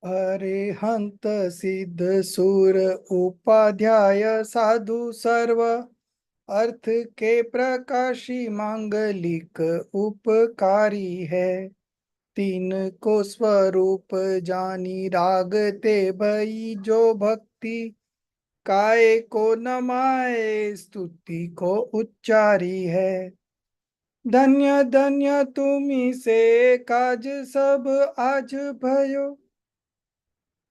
अरिहंत सिद्ध सुर उपाध्याय साधु सर्व अर्थ के प्रकाशी मांगलिक उपकारी है। तीन को स्वरूप जानी रागते भई जो भक्ति काय को नमाए स्तुति को उच्चारी है। धन्य धन्य तुम्ही से काज सब आज भयो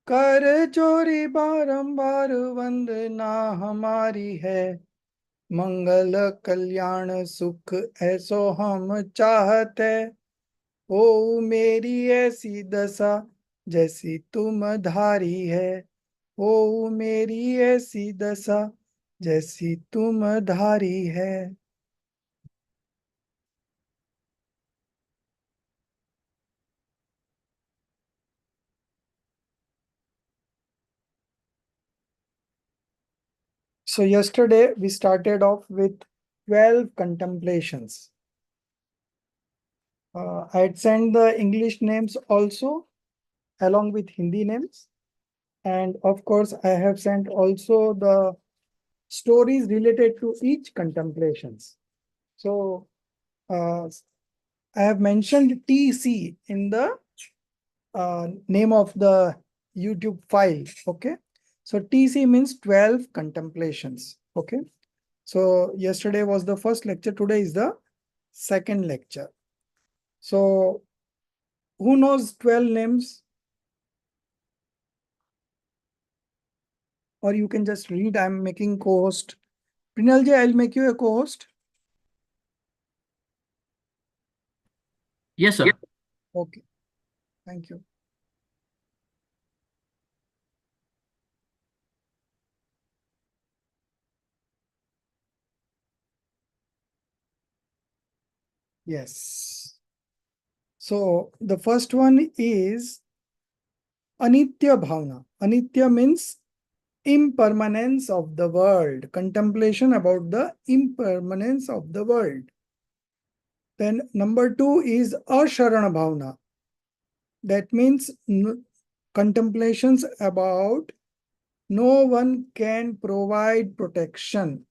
कर चोरी बारंबार वंदना हमारी है। मंगल कल्याण सुख ऐसो हम चाहते ओ मेरी ऐसी दशा जैसी तुम धारी है। ओ मेरी ऐसी दशा जैसी तुम धारी है। So yesterday we started off with 12 contemplations. I had sent the English names also along with Hindi names. And of course, I have sent also the stories related to each contemplations. So I have mentioned TC in the name of the YouTube file. Okay. So TC means 12 contemplations. Okay. So yesterday was the first lecture. Today is the second lecture. So who knows 12 names? Or you can just read. I'm making co-host. Prinalji, I'll make you a co-host. Yes, sir. Okay. Thank you. Yes. So the first one is Anitya Bhavana. Anitya means impermanence of the world. Contemplation about the impermanence of the world. Then number 2 is Asharana Bhavana. That means contemplations about no one can provide protection.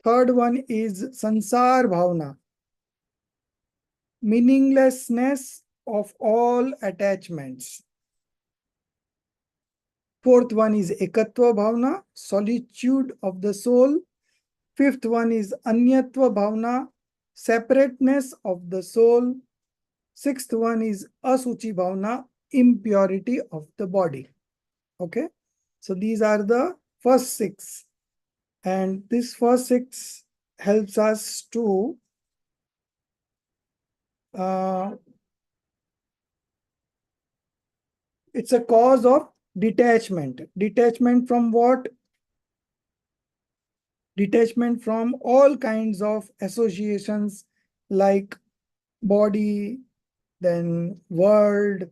Third one is Sansar Bhavana. Meaninglessness of all attachments. Fourth one is Ekatva Bhavana, solitude of the soul. Fifth one is Anyatva Bhavana, separateness of the soul. Sixth one is Asuchi Bhavana, impurity of the body. Okay, so these are the first six. And this first six helps us to it's a cause of detachment. Detachment from what? Detachment from all kinds of associations like body, then world,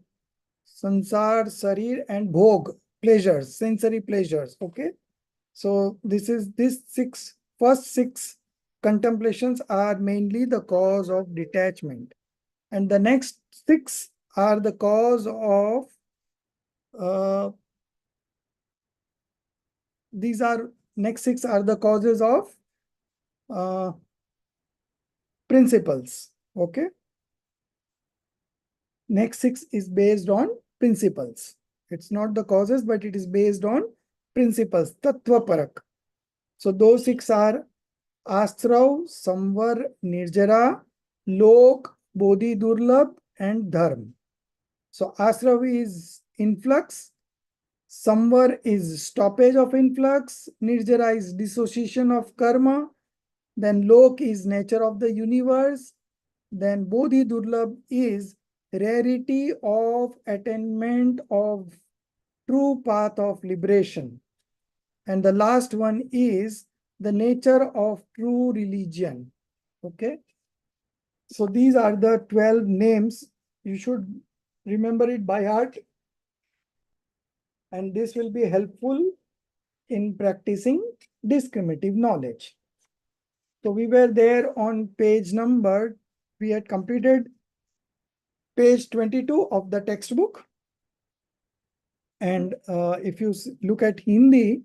sansar, sarir, and bhog, pleasures, sensory pleasures. Okay. So this first six contemplations are mainly the cause of detachment. And the next six are the cause of next six are the causes of principles. Okay. Next six is based on principles. It's not the causes, but it is based on principles. Tattva parak. So those six are Astrav, Samvar, Nirjara, Lok, Bodhi Durlabh, and Dharm. So Astrav is influx. Samvar is stoppage of influx. Nirjara is dissociation of karma. Then Lok is nature of the universe. Then Bodhi Durlabh is rarity of attainment of true path of liberation. And the last one is the nature of true religion. Okay. So these are the 12 names. You should remember it by heart. And this will be helpful in practicing discriminative knowledge. So we were there on page number, we had completed page 22 of the textbook. And if you look at Hindi,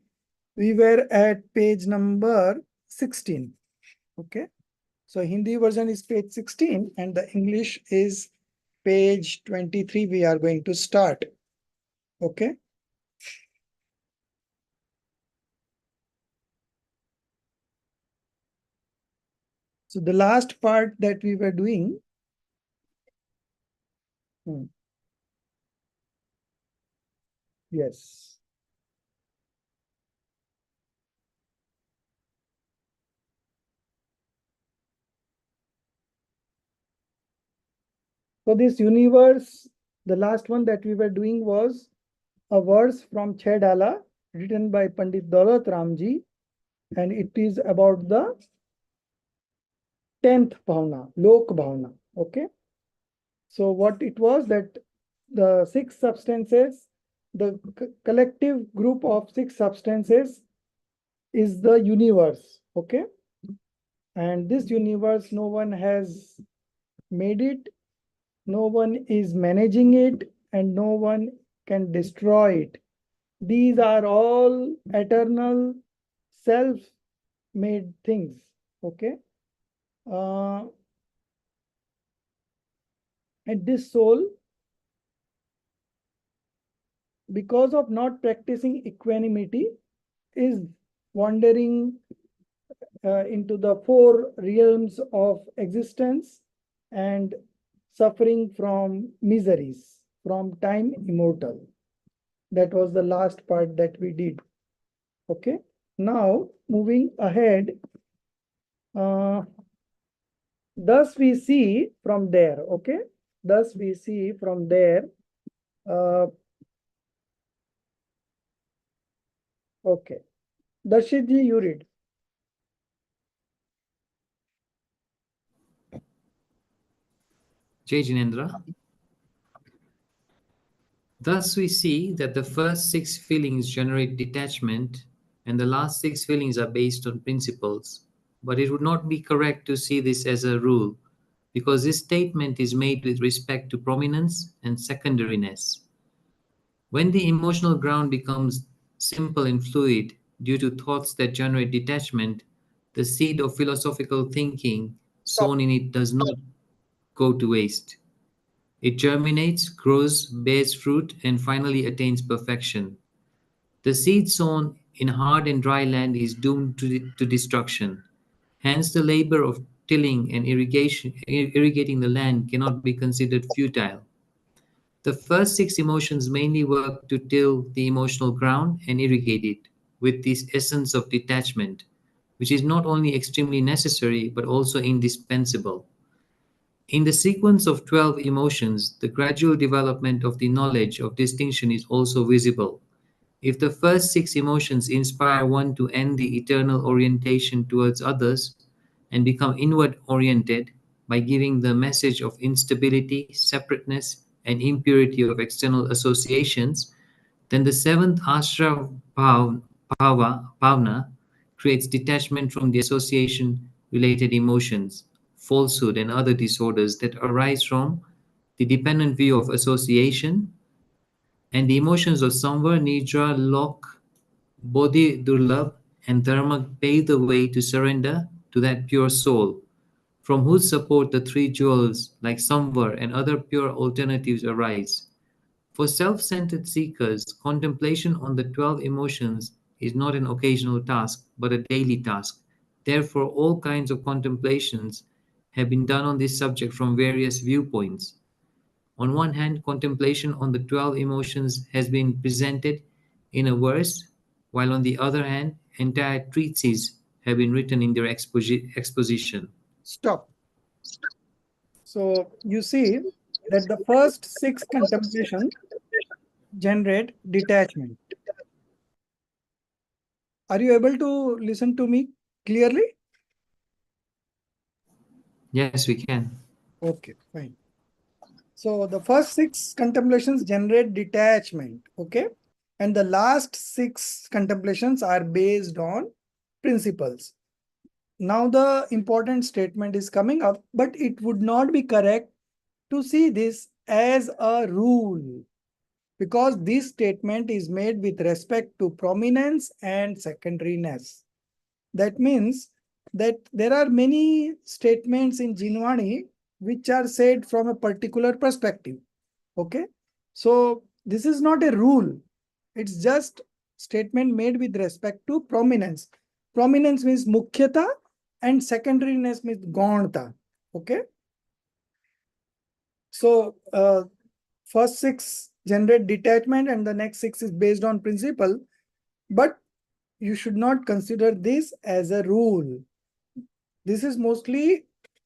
we were at page number 16. Okay. So Hindi version is page 16 and the English is page 23. We are going to start. Okay. So the last part that we were doing. Yes. So this universe, the last one that we were doing was a verse from Chedala written by Pandit Daulat Ramji, and it is about the 10th bhavna, Lok bhavna. Okay. So what it was that the six substances, the collective group of six substances is the universe. Okay. And this universe, no one has made it, no one is managing it, and no one can destroy it. These are all eternal self-made things. Okay. And this soul, because of not practicing equanimity, is wandering into the four realms of existence and suffering from miseries, from time immortal. That was the last part that we did. Okay. Now, moving ahead, thus we see from there. Okay. Thus we see from there. Okay. Darshitji, you read. Jai Jinendra. Thus we see that the first six feelings generate detachment and the last six feelings are based on principles. But it would not be correct to see this as a rule, because this statement is made with respect to prominence and secondariness. When the emotional ground becomes simple and fluid due to thoughts that generate detachment, the seed of philosophical thinking Stop. sown in it does not go to waste. It germinates, grows, bears fruit, and finally attains perfection. The seed sown in hard and dry land is doomed to destruction. Hence, the labor of tilling and irrigating the land cannot be considered futile. The first six emotions mainly work to till the emotional ground and irrigate it with this essence of detachment, which is not only extremely necessary but also indispensable. In the sequence of 12 emotions, the gradual development of the knowledge of distinction is also visible. If the first six emotions inspire one to end the eternal orientation towards others and become inward oriented by giving the message of instability, separateness, and impurity of external associations, then the seventh Ashra Bhavna creates detachment from the association related emotions, falsehood, and other disorders that arise from the dependent view of association, and the emotions of Samvar, Nidra, Lok, Bodhi, Durlabh, and Dharma pave the way to surrender to that pure soul, from whose support the three jewels like Samvar and other pure alternatives arise. For self-centered seekers, contemplation on the 12 emotions is not an occasional task, but a daily task. Therefore, all kinds of contemplations have been done on this subject from various viewpoints. On one hand, contemplation on the 12 emotions has been presented in a verse, while on the other hand, entire treatises have been written in their exposition. Stop. So you see that the first six contemplation generate detachment. Are you able to listen to me clearly? Yes, we can. Okay, fine. So the first six contemplations generate detachment. Okay. And the last six contemplations are based on principles. Now the important statement is coming up, but it would not be correct to see this as a rule. because this statement is made with respect to prominence and secondariness. That means that there are many statements in Jinwani which are said from a particular perspective. Okay. So this is not a rule. It's just statement made with respect to prominence. Prominence means mukhyata and secondariness means gaunta. Okay. So first six generate detachment and the next six is based on principle, but you should not consider this as a rule. This is mostly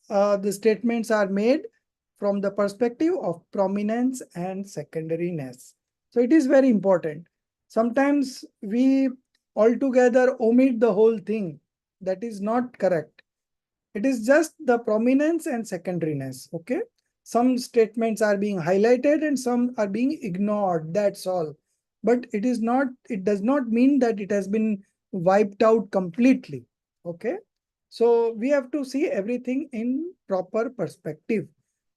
the statements are made from the perspective of prominence and secondariness. So it is very important. Sometimes we altogether omit the whole thing. That is not correct. It is just the prominence and secondariness. Okay. Some statements are being highlighted and some are being ignored. That's all. But it is not, it does not mean that it has been wiped out completely. Okay. So we have to see everything in proper perspective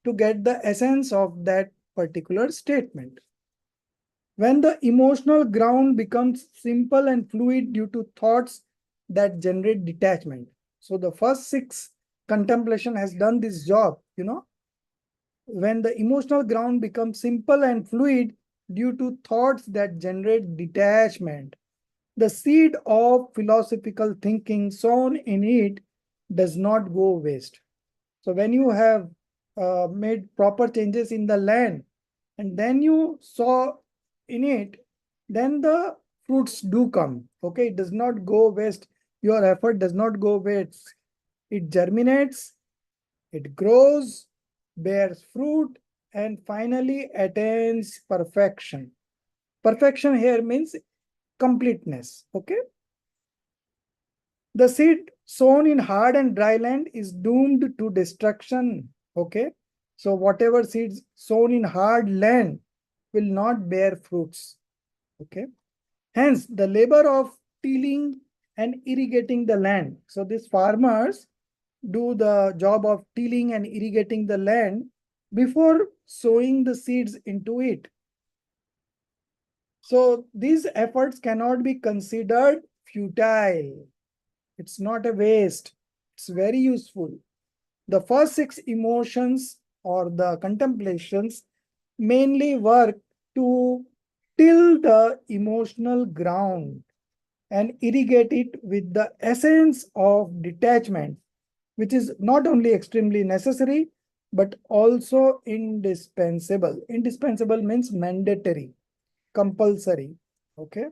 to get the essence of that particular statement. When the emotional ground becomes simple and fluid due to thoughts that generate detachment. So the first six contemplation has done this job, when the emotional ground becomes simple and fluid due to thoughts that generate detachment. The seed of philosophical thinking sown in it does not go waste. So when you have made proper changes in the land and then you sow in it, then the fruits do come. Okay, it does not go waste. Your effort does not go waste. It germinates, it grows, bears fruit, and finally attains perfection. Perfection here means completeness. Okay. The seed sown in hard and dry land is doomed to destruction. Okay. So whatever seeds sown in hard land will not bear fruits. Okay. Hence, the labor of tilling and irrigating the land. So these farmers do the job of tilling and irrigating the land before sowing the seeds into it. So these efforts cannot be considered futile. It's not a waste. It's very useful. The first six emotions or the contemplations mainly work to till the emotional ground and irrigate it with the essence of detachment, which is not only extremely necessary, but also indispensable. Indispensable means mandatory, compulsory. Okay.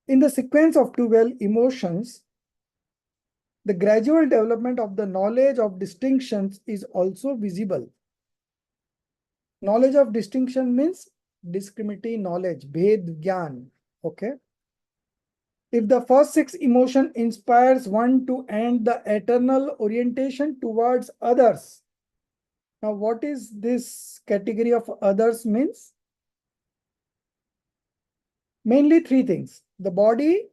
In the sequence of 12 emotions, the gradual development of the knowledge of distinctions is also visible. Knowledge of distinction means discriminative knowledge, bhed gyan. Okay. If the first six emotion inspires one to end the eternal orientation towards others. Now, what is this category of others means? Mainly three things: the body,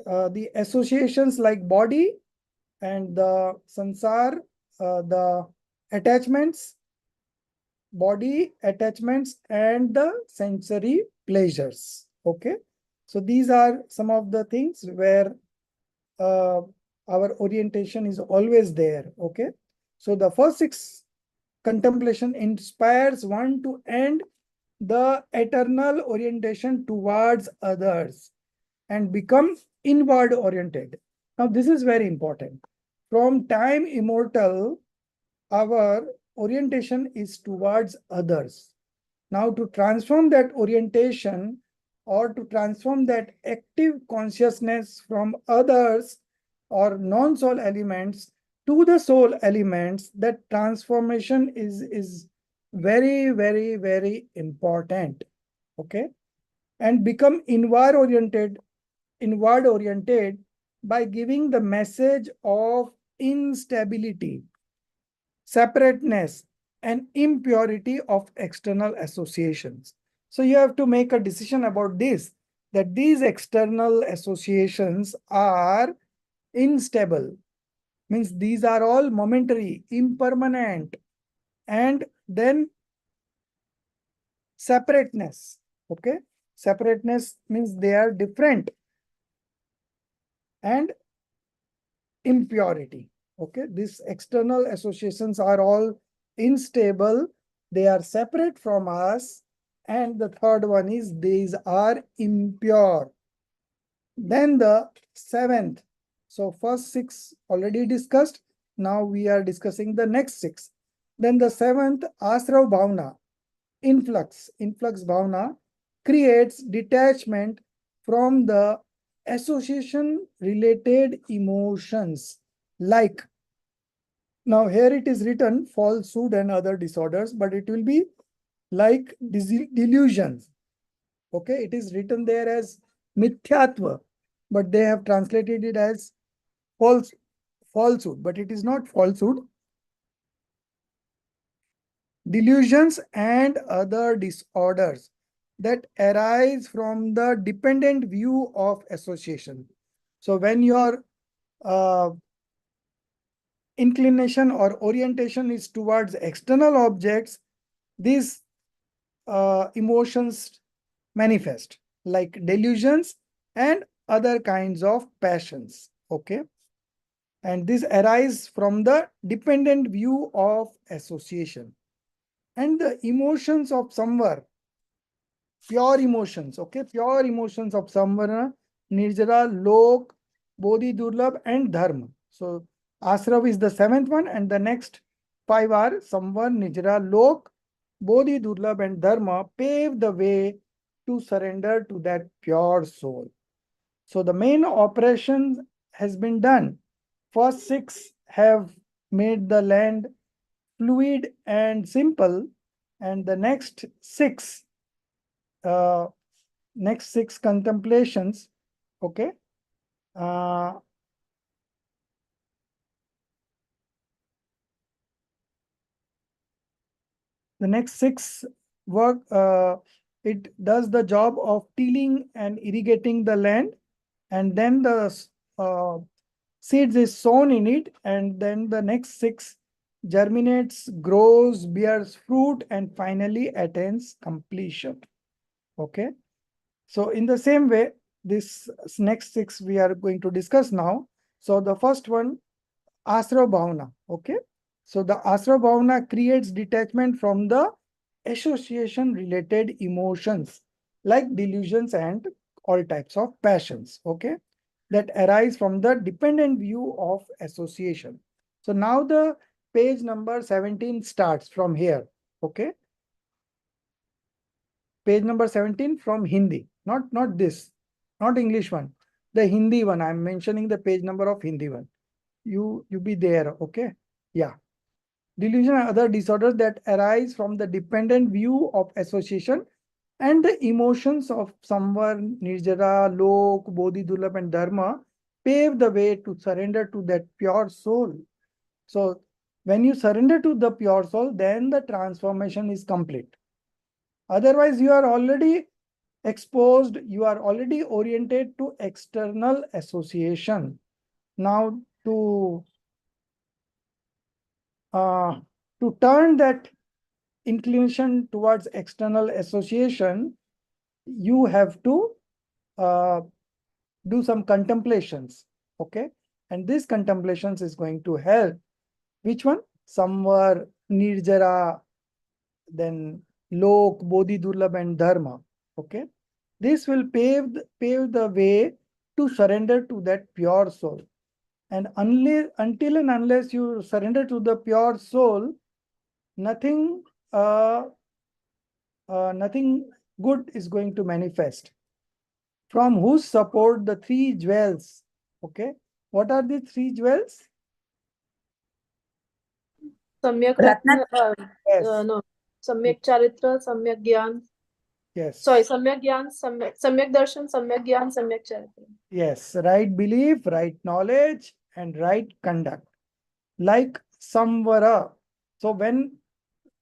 the associations like body, and the sansar, the attachments, body attachments, and the sensory pleasures. Okay. So these are some of the things where our orientation is always there. Okay. So the first six contemplation inspires one to end the eternal orientation towards others and become inward oriented. Now, this is very important. From time immortal, our orientation is towards others. Now, to transform that orientation or to transform that active consciousness from others or non-soul elements to the soul elements, that transformation is very, very, very important. Okay. And become inward oriented by giving the message of instability, separateness, and impurity of external associations. So you have to make a decision about this, that these external associations are unstable, means these are all momentary, impermanent, and then separateness. Okay, separateness means they are different, and impurity. Okay, these external associations are all unstable, they are separate from us, and the third one is these are impure. Then the seventh, so first six already discussed, now we are discussing the next six. Then the seventh, asrav bhavna, influx bhavna creates detachment from the association related emotions. Like, now here it is written falsehood and other disorders, but it will be like delusions. Okay, it is written there as mithyatva, but they have translated it as falsehood, but it is not falsehood. Delusions and other disorders that arise from the dependent view of association. So when your inclination or orientation is towards external objects, these emotions manifest like delusions and other kinds of passions. Okay, and this arise from the dependent view of association. And the emotions of samvar, pure emotions, okay, pure emotions of samvara, nirjara, lok, bodhi, durlabh, and dharma. So asrav is the seventh one, and the next five are samvar, nirjara, lok, bodhi, durlabh, and dharma pave the way to surrender to that pure soul. So the main operation has been done. First six have made the land fluid and simple, and the next six contemplations, okay, uh, the next six work, it does the job of tilling and irrigating the land, and then the seeds is sown in it, and then the next six germinates, grows, bears fruit, and finally attains completion. Okay, so in the same way, this next six we are going to discuss now. So the first one, asra bhavana. Okay, so the asra bhavana creates detachment from the association related emotions like delusions and all types of passions. Okay, that arise from the dependent view of association. So now the page number 17 starts from here. Okay, page number 17 from Hindi, not this, not English one, the Hindi one. I'm mentioning the page number of Hindi one. You be there. Okay, yeah. Delusion and other disorders that arise from the dependent view of association and the emotions of someone, nirjara, lok, bodhi, durlabh, and dharma pave the way to surrender to that pure soul. So when you surrender to the pure soul, then the transformation is complete. Otherwise, you are already exposed, you are already oriented to external association. Now, uh, to turn that inclination towards external association, you have to do some contemplations. Okay, and this contemplations is going to help. Which one? Samvar, nirjara, then lok, bodhi, durlabh, and dharma. Okay, this will pave the way to surrender to that pure soul. And until and unless you surrender to the pure soul, nothing nothing good is going to manifest. From whose support the three jewels. Okay, what are the three jewels? सम्यक Ratna. Yes. no, सम्यक charitra, सम्यक ज्ञान. Yes. Sorry, सम्यक ज्ञान, सम्यक darshan, सम्यक ज्ञान, सम्यक charitra. Yes, right belief, right knowledge, and right conduct. Like samvara. So when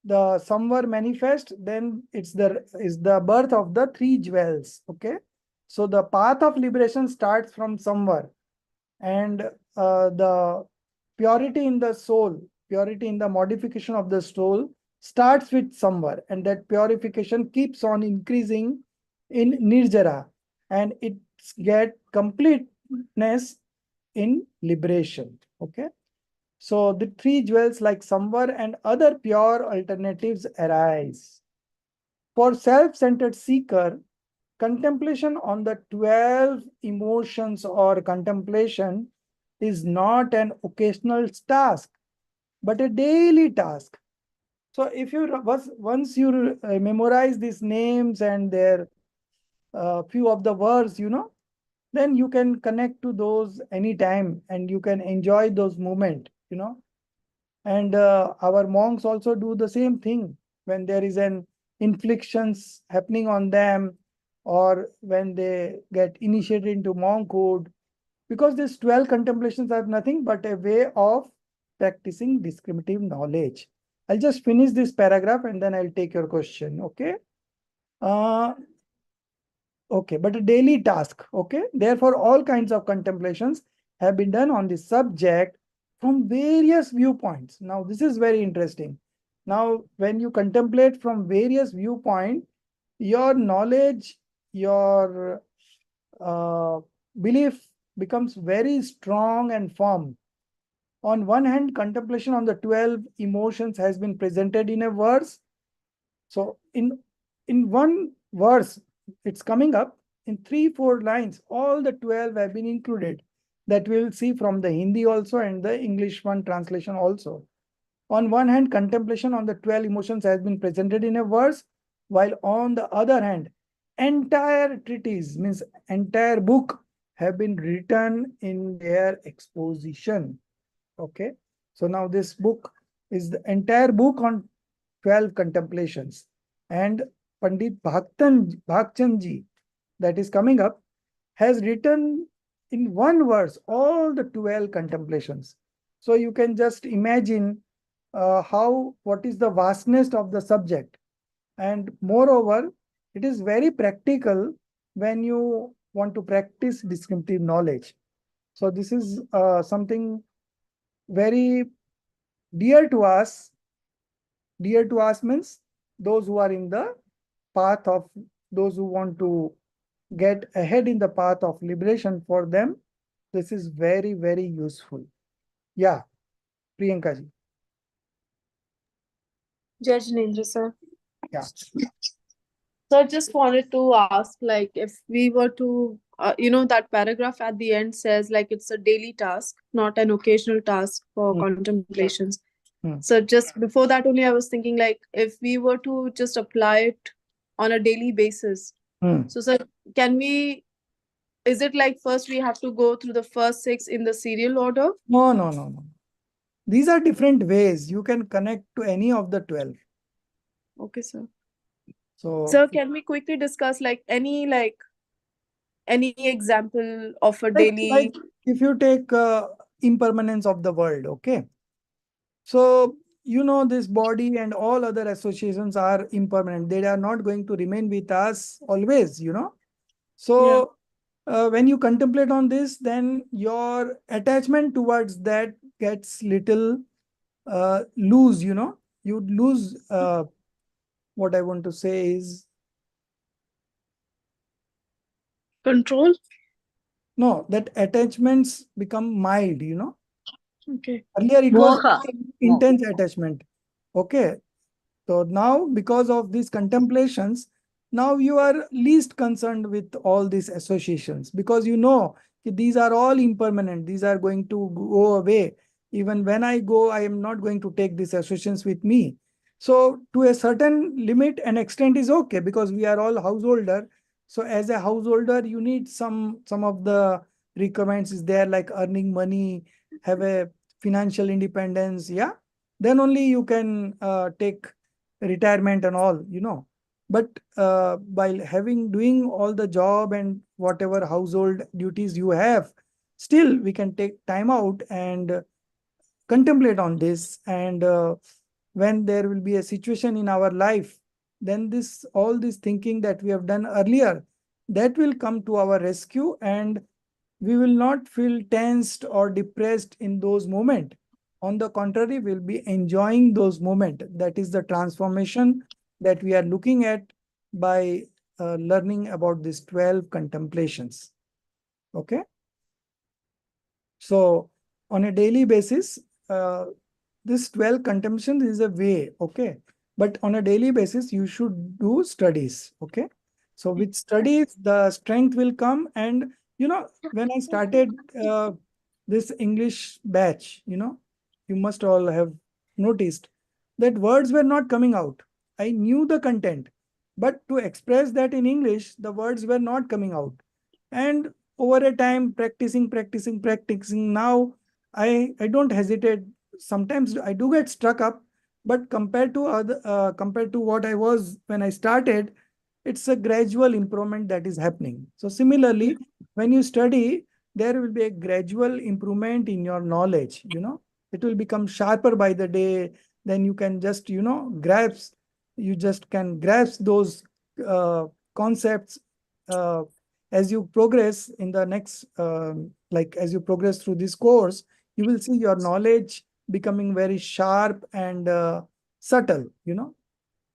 the samvar manifest, then it's the birth of the three jewels. Okay, so the path of liberation starts from samvar, and the purity in the soul, purity in the modification of the soul starts with samvar, and that purification keeps on increasing in nirjara, and it get completeness in liberation. Okay. So the three jewels like samvar and other pure alternatives arise. For self-centered seeker, contemplation on the 12 emotions or contemplation is not an occasional task, but a daily task. So if you once you memorize these names and their few of the words, then you can connect to those anytime and you can enjoy those moments. And our monks also do the same thing when there is an inflictions happening on them, or when they get initiated into monkhood, because these 12 contemplations are nothing but a way of practicing discriminative knowledge. I'll just finish this paragraph and then I'll take your question. Okay. Uh, okay, but a daily task. Okay. Therefore, all kinds of contemplations have been done on this subject from various viewpoints. Now, this is very interesting. Now, when you contemplate from various viewpoints, your knowledge, your belief becomes very strong and firm. On one hand, contemplation on the 12 emotions has been presented in a verse. So in one verse, it's coming up in 3-4 lines. All the 12 have been included. That we'll see from the Hindi also and the English one translation also. On one hand, contemplation on the 12 emotions has been presented in a verse, while on the other hand, entire treatise, means entire book, have been written in their exposition. Okay. So now this book is the entire book on 12 contemplations. And Pandit Bhakchan ji, that is coming up, has written in one verse all the 12 contemplations. So you can just imagine what is the vastness of the subject. And moreover, it is very practical when you want to practice discriminative knowledge. So this is something very dear to us. Dear to us means those who are in the path of, those who want to get ahead in the path of liberation, for them, this is very, very useful. Yeah, Priyanka ji. Jai Jinendra, sir. Yeah. So I just wanted to ask, like, if we were to, that paragraph at the end says, like, it's a daily task, not an occasional task for contemplations. So just before that only, I was thinking, like, if we were to just apply it on a daily basis. So, sir, is it like first we have to go through the first 6 in the serial order? No. These are different ways. You can connect to any of the 12. Okay, sir. So, sir, can we quickly discuss any example of a daily? Like if you take impermanence of the world, okay. So, this body and all other associations are impermanent. They are not going to remain with us always, So, when you contemplate on this, then your attachment towards that gets little loose, You lose, what I want to say is, Control? no, that attachments become mild, Okay. Earlier it was Moha. intense attachment. Okay. So now, because of these contemplations, now you are least concerned with all these associations, because these are all impermanent. These are going to go away. Even when I go, I am not going to take these associations with me. So to a certain limit and extent is okay, because we are all householder. So as a householder, you need some of the requirements is there, like earning money, have a financial independence. Yeah. Then only you can take retirement and all, But while doing all the job and whatever household duties you have, still we can take time out and contemplate on this. And when there will be a situation in our life, then all this thinking that we have done earlier, that will come to our rescue, and we will not feel tensed or depressed in those moments. On the contrary, we'll be enjoying those moments. That is the transformation that we are looking at by learning about these 12 contemplations. Okay. So on a daily basis, this 12 contemplations is a way. Okay. But on a daily basis, you should do studies. Okay. So with studies, the strength will come. And, when I started this English batch, you must all have noticed that words were not coming out. I knew the content, but to express that in English, the words were not coming out. And over a time, practicing, now I don't hesitate. Sometimes I do get struck up, but compared to what I was when I started, it's a gradual improvement that is happening. So similarly, when you study, there will be a gradual improvement in your knowledge. It will become sharper by the day. Then you can just grasp, you just can grasp those concepts uh, as you progress in the next like as you progress through this course. You will see your knowledge becoming very sharp and subtle.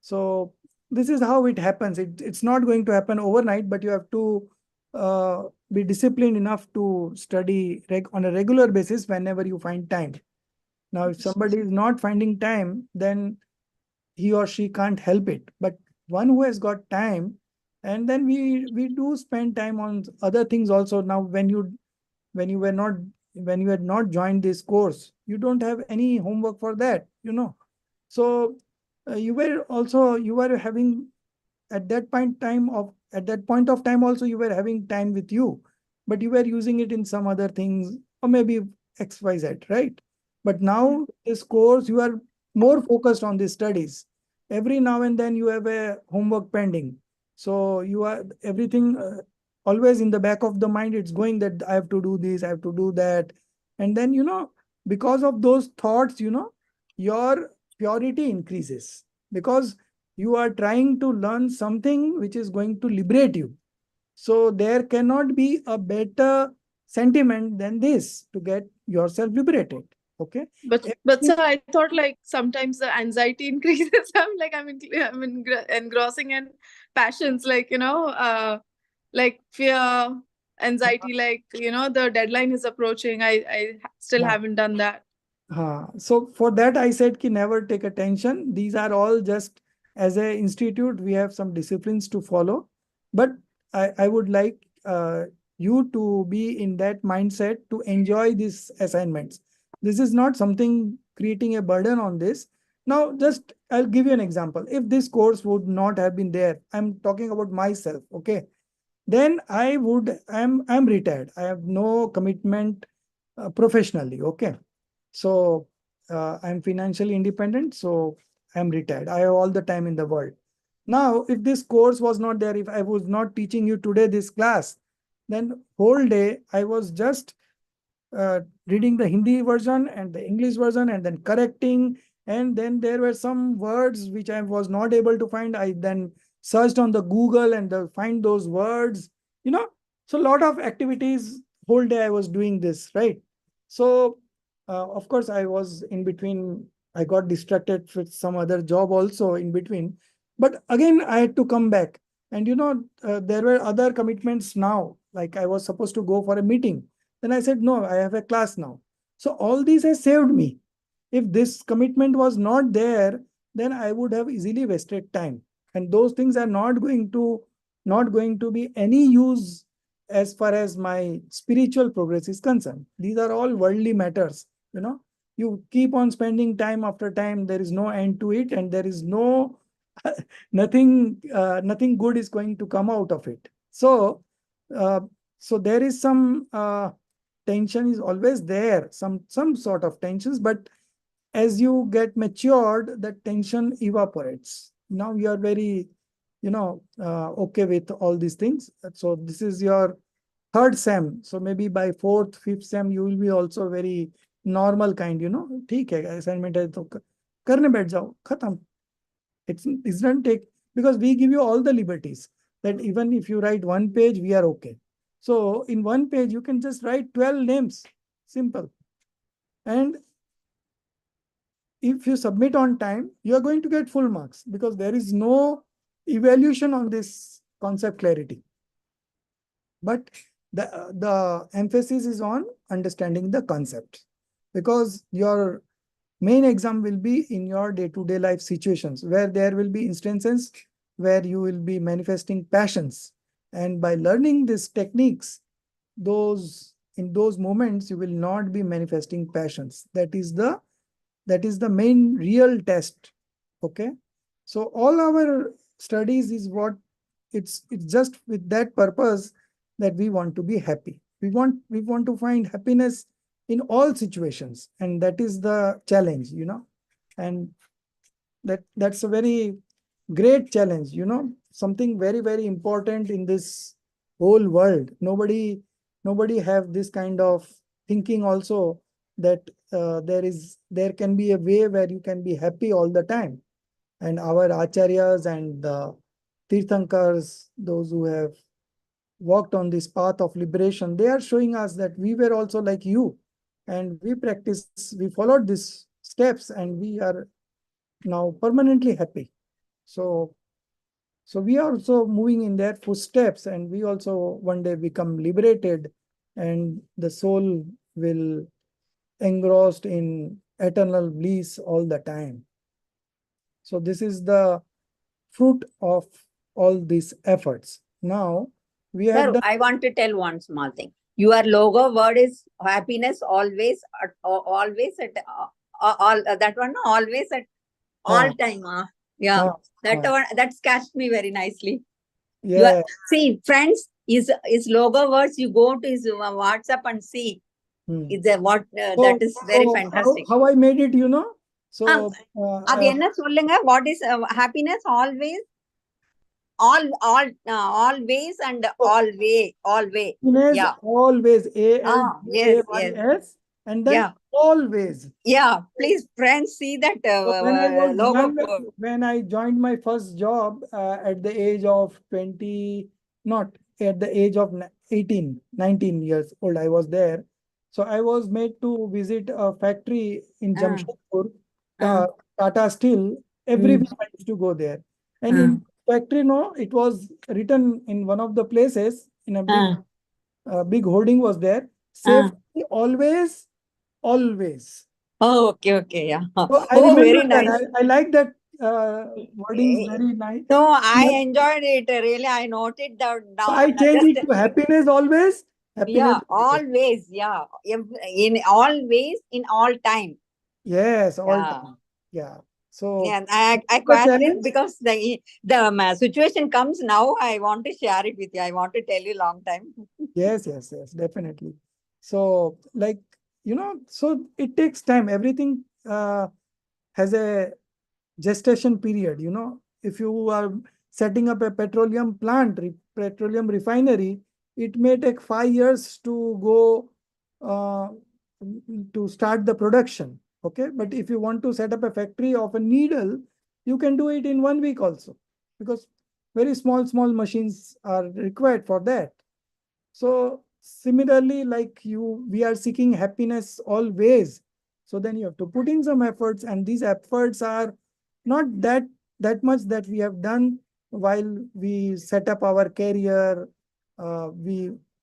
So this is how it happens. It's not going to happen overnight, but you have to be disciplined enough to study on a regular basis whenever you find time. Now, if somebody is not finding time, then he or she can't help it. But one who has got time, and then we do spend time on other things also. Now, when you were not when you had not joined this course, you don't have any homework for that. So you were having at that point of time also, you were having time with you, but you were using it in some other things, or maybe XYZ, right? But now this course, you are more focused on the studies. Every now and then you have a homework pending, so you are everything always in the back of the mind. It's going that I have to do this, I have to do that. And then because of those thoughts, your purity increases, because you are trying to learn something which is going to liberate you. So there cannot be a better sentiment than this to get yourself liberated. Okay. But sir, I thought like sometimes the anxiety increases. I'm engrossing in passions, like fear, anxiety, the deadline is approaching. I still Yeah. haven't done that. So for that, I said ki never take attention. These are all just, as a institute, we have some disciplines to follow. But I would like you to be in that mindset to enjoy these assignments. This is not something creating a burden on this. Now, just I'll give you an example. If this course would not have been there, I'm talking about myself, okay? Then I'm retired. I have no commitment professionally, okay? So I'm financially independent, so I'm retired. I have all the time in the world. Now, if this course was not there, if I was not teaching you today this class, then whole day I was just reading the Hindi version and the English version and then correcting. And then there were some words which I was not able to find. I then searched on the Google and find those words, you know. So a lot of activities, whole day I was doing this, right? So of course I was in between, I got distracted with some other job also in between. But again, I had to come back. And there were other commitments now, like I was supposed to go for a meeting. Then I said, no, I have a class now. So all these has saved me. If this commitment was not there, then I would have easily wasted time. And those things are not going to be any use as far as my spiritual progress is concerned. These are all worldly matters. You keep on spending time after time. There is no end to it, and there is no nothing good is going to come out of it. Uh, so there is some tension is always there, some sort of tensions, but as you get matured, that tension evaporates. Now you are very, okay with all these things. So this is your third sem. So maybe by fourth, fifth sem, you will be also very normal kind. ठीक है, assignment है तो करने बैठ जाओ, खत्म. It doesn't take, because we give you all the liberties that even if you write one page, we are okay. So in one page, you can just write 12 names, simple. And if you submit on time, you are going to get full marks because there is no evaluation on this concept clarity. But the emphasis is on understanding the concept, because your main exam will be in your day-to-day life situations where there will be instances where you will be manifesting passions. And by learning these techniques, in those moments, you will not be manifesting passions. That is the main real test. Okay. So all our studies is what it's just with that purpose that we want to be happy. We want to find happiness in all situations, and that is the challenge, and that's a very great challenge, something very, very important in this whole world. Nobody have this kind of thinking also, that there can be a way where you can be happy all the time. And our acharyas and the tirthankars, those who have walked on this path of liberation, they are showing us that we were also like you, and we followed these steps, and we are now permanently happy. So we are also moving in their footsteps, and we also one day become liberated, and the soul will engrossed in eternal bliss all the time. So this is the fruit of all these efforts. Now we have Sir, done. I want to tell one small thing. Your logo word is happiness always, always at all. That one, always at all time. Yeah, that one that catched me very nicely. Yeah. See, friends, his logo words. You go to his WhatsApp and see. Is that is very fantastic. How I made it, So அது என்ன சொல்லுங்க? What is happiness always? Always and always. Yeah. Always. Yes. And then always. Yeah, please, friends, see that logo. When I joined my first job at the age of 20, not at the age of 18, 19 years old, I was there. So I was made to visit a factory in Jamshedpur, Tata Steel. Every week I used to go there. And in factory, no, it was written in one of the places, in a big hoarding was there. Safety always. Oh, okay, yeah. So I remember very nice. I like that wording, very nice. No, I enjoyed it. Really, I noted that down. So I changed it to happiness always. Yeah, always. Yeah, in always, in all time. Yes, all time. Yeah. So yeah, I quite it because the situation comes now. I want to share it with you. I want to tell you long time. Yes, definitely. So so it takes time. Everything has a gestation period. If you are setting up a petroleum plant, petroleum refinery, it may take 5 years to go to start the production. Okay, but if you want to set up a factory of a needle, you can do it in 1 week also, because very small machines are required for that. So similarly, we are seeking happiness always. So then you have to put in some efforts, and these efforts are not that much that we have done while we set up our career.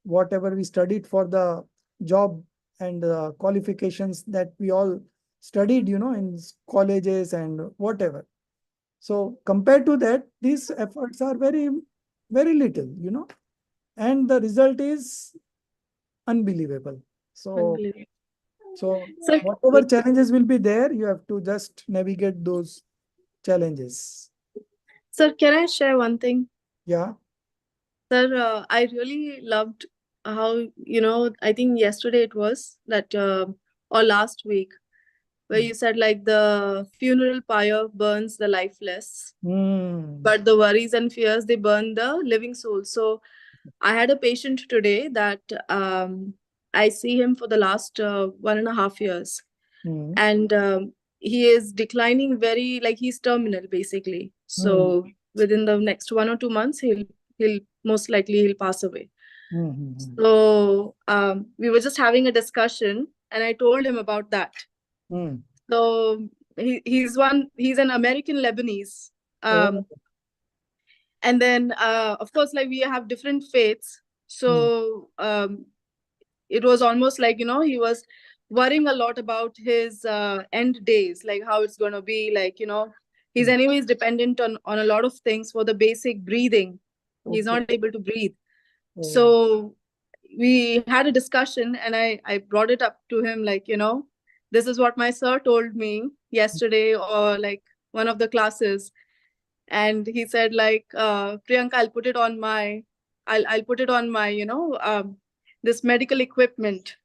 Whatever we studied for the job and qualifications that we all studied, in colleges and whatever. So compared to that, these efforts are very, very little, and the result is unbelievable. So whatever challenges will be there, you have to just navigate those challenges. Sir, can I share one thing? Yeah. Sir, I really loved how, I think yesterday it was that, or last week, where you said like the funeral pyre burns the lifeless, but the worries and fears, they burn the living soul. So I had a patient today that I see him for the last 1.5 years. And he is declining very, he's terminal basically. So within the next 1 or 2 months, he'll most likely he'll pass away. So we were just having a discussion, and I told him about that. So he's an American Lebanese. Oh. And then of course, like, we have different faiths. So it was almost like, he was worrying a lot about his end days, like how it's going to be, like, he's anyways dependent on a lot of things for the basic breathing. He's Okay. not able to breathe. Oh. So we had a discussion, and I brought it up to him, like, this is what my sir told me yesterday, or like one of the classes. And he said, like, Priyanka, I'll put it on my, this medical equipment.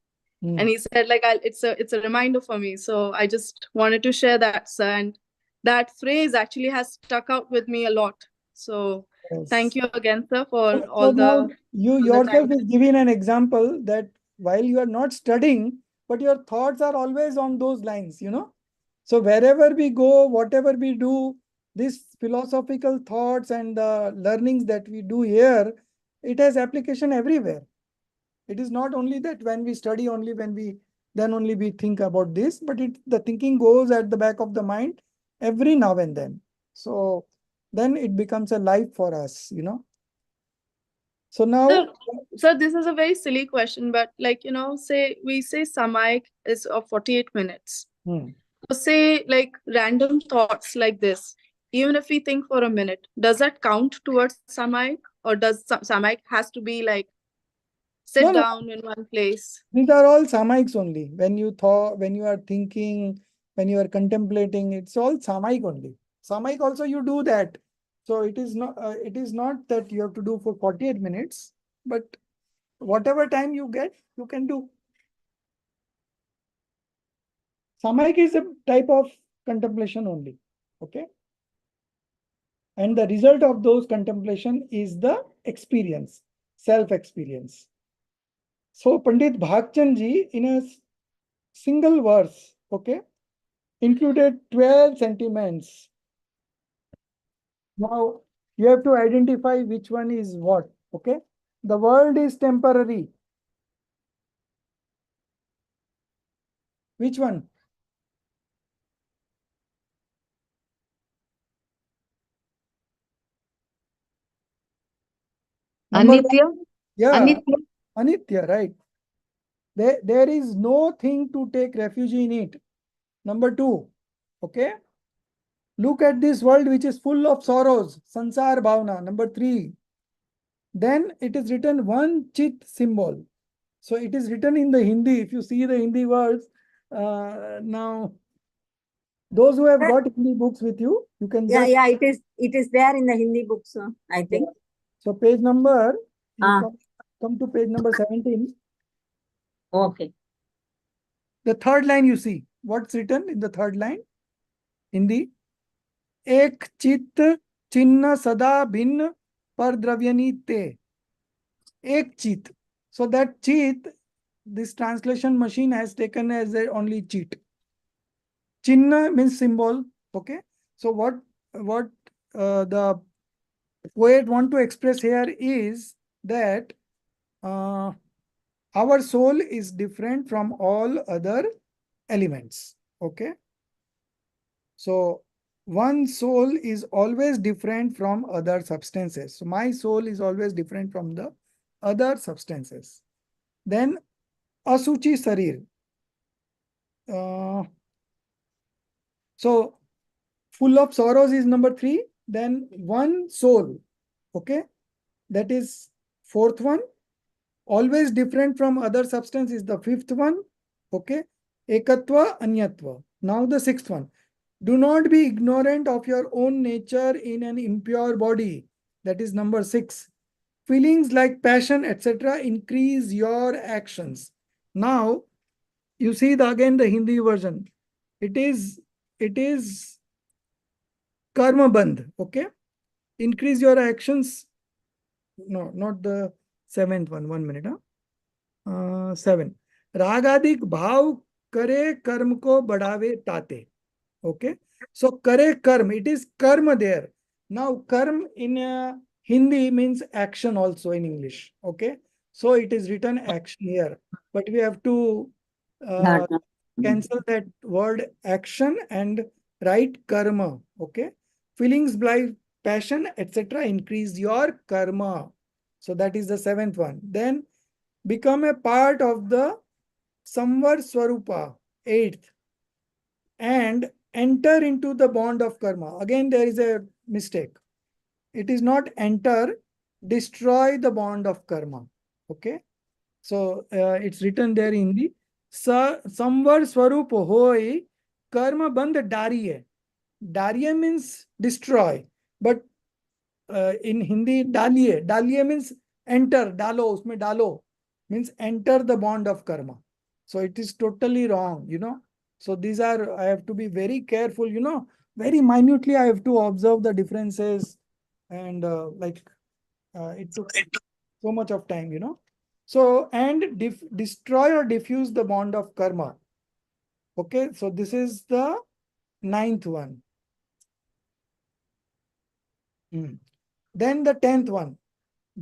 And he said, like, it's a reminder for me. So I just wanted to share that, sir. And that phrase actually has stuck out with me a lot. So Yes. thank you again, sir, for So all now the you the yourself time. is giving an example that while you are not studying, but your thoughts are always on those lines, So wherever we go, whatever we do, these philosophical thoughts and the learnings that we do here, it has application everywhere. It is not only that when we study only, then only we think about this, but the thinking goes at the back of the mind every now and then. So then it becomes a life for us, So now, So this is a very silly question, but, like, say Samayik is of 48 minutes. So say, like, random thoughts like this, even if we think for a minute, does that count towards Samayik? Or does Samayik has to be like sit no, down in one place? these are all samayiks only. When you are thinking, when you are contemplating, it's all samayik only. Samayik also you do that. So it is not that you have to do for 48 minutes, but whatever time you get, you can do. Samayik is a type of contemplation only. Okay. And the result of those contemplation is the experience, self-experience. So Pandit Bhagchand ji, in a single verse, okay, included 12 sentiments. Now you have to identify which one is what, okay? The world is temporary. Which one? Number Anitya. one, yeah, Anitya. Anitya, right. There is no thing to take refuge in it. Number two, okay? Look at this world which is full of sorrows, sansar bhavna. Number three, then it is written one chit symbol. So it is written in the Hindi. If you see the Hindi words, now those who have got Hindi books with you, you can Yeah, just yeah, it is there in the Hindi books, I think. so page number you Ah. come to page number 17. Okay. The third line you see. What's written in the third line? Hindi. Ek chit chinna sada bhin par dravyani te. Ek chit. So that chit, this translation machine has taken as only chit. Chinna means symbol. Okay. So what the poet want to express here is that our soul is different from all other elements. Okay. So one soul is always different from other substances. So my soul is always different from the other substances. Then asuchi sarir. So full of sorrows is number 3. Then one soul. Okay. That is fourth one. Always different from other substance is the fifth one. Okay. Ekatva, anyatva. Now the sixth one. Do not be ignorant of your own nature in an impure body. That is number 6. Feelings like passion, etc. increase your actions. Now, you see again the Hindi version. It is karma bandh. Okay. Increase your actions. No, not the 7th one. 1 minute. 7. रागादिक भाव करे कर्म को बढ़ावे ताते. Okay. So kare karm, it is karma there. Now karm in Hindi means action also in English. Okay. So it is written action here. But we have to cancel that word action and right karma. Okay. Feelings, blind passion, etc. increase your karma. So that is the seventh one. Then become a part of the Samvar Swarupa, eighth, and enter into the bond of karma. Again, there is a mistake. It is not enter, destroy the bond of karma. Okay. So it's written there in the Samvar Swarup Hoy Karma Band Dariye. Dariye means destroy, but in Hindi daliye. Daliye means enter, dalo, usme dalo means enter the bond of karma. So it is totally wrong, you know. So these are, I have to be very careful, you know, very minutely I have to observe the differences, and it took so much of time, you know. So, and destroy or diffuse the bond of karma. Okay, so this is the ninth one. Then the 10th one.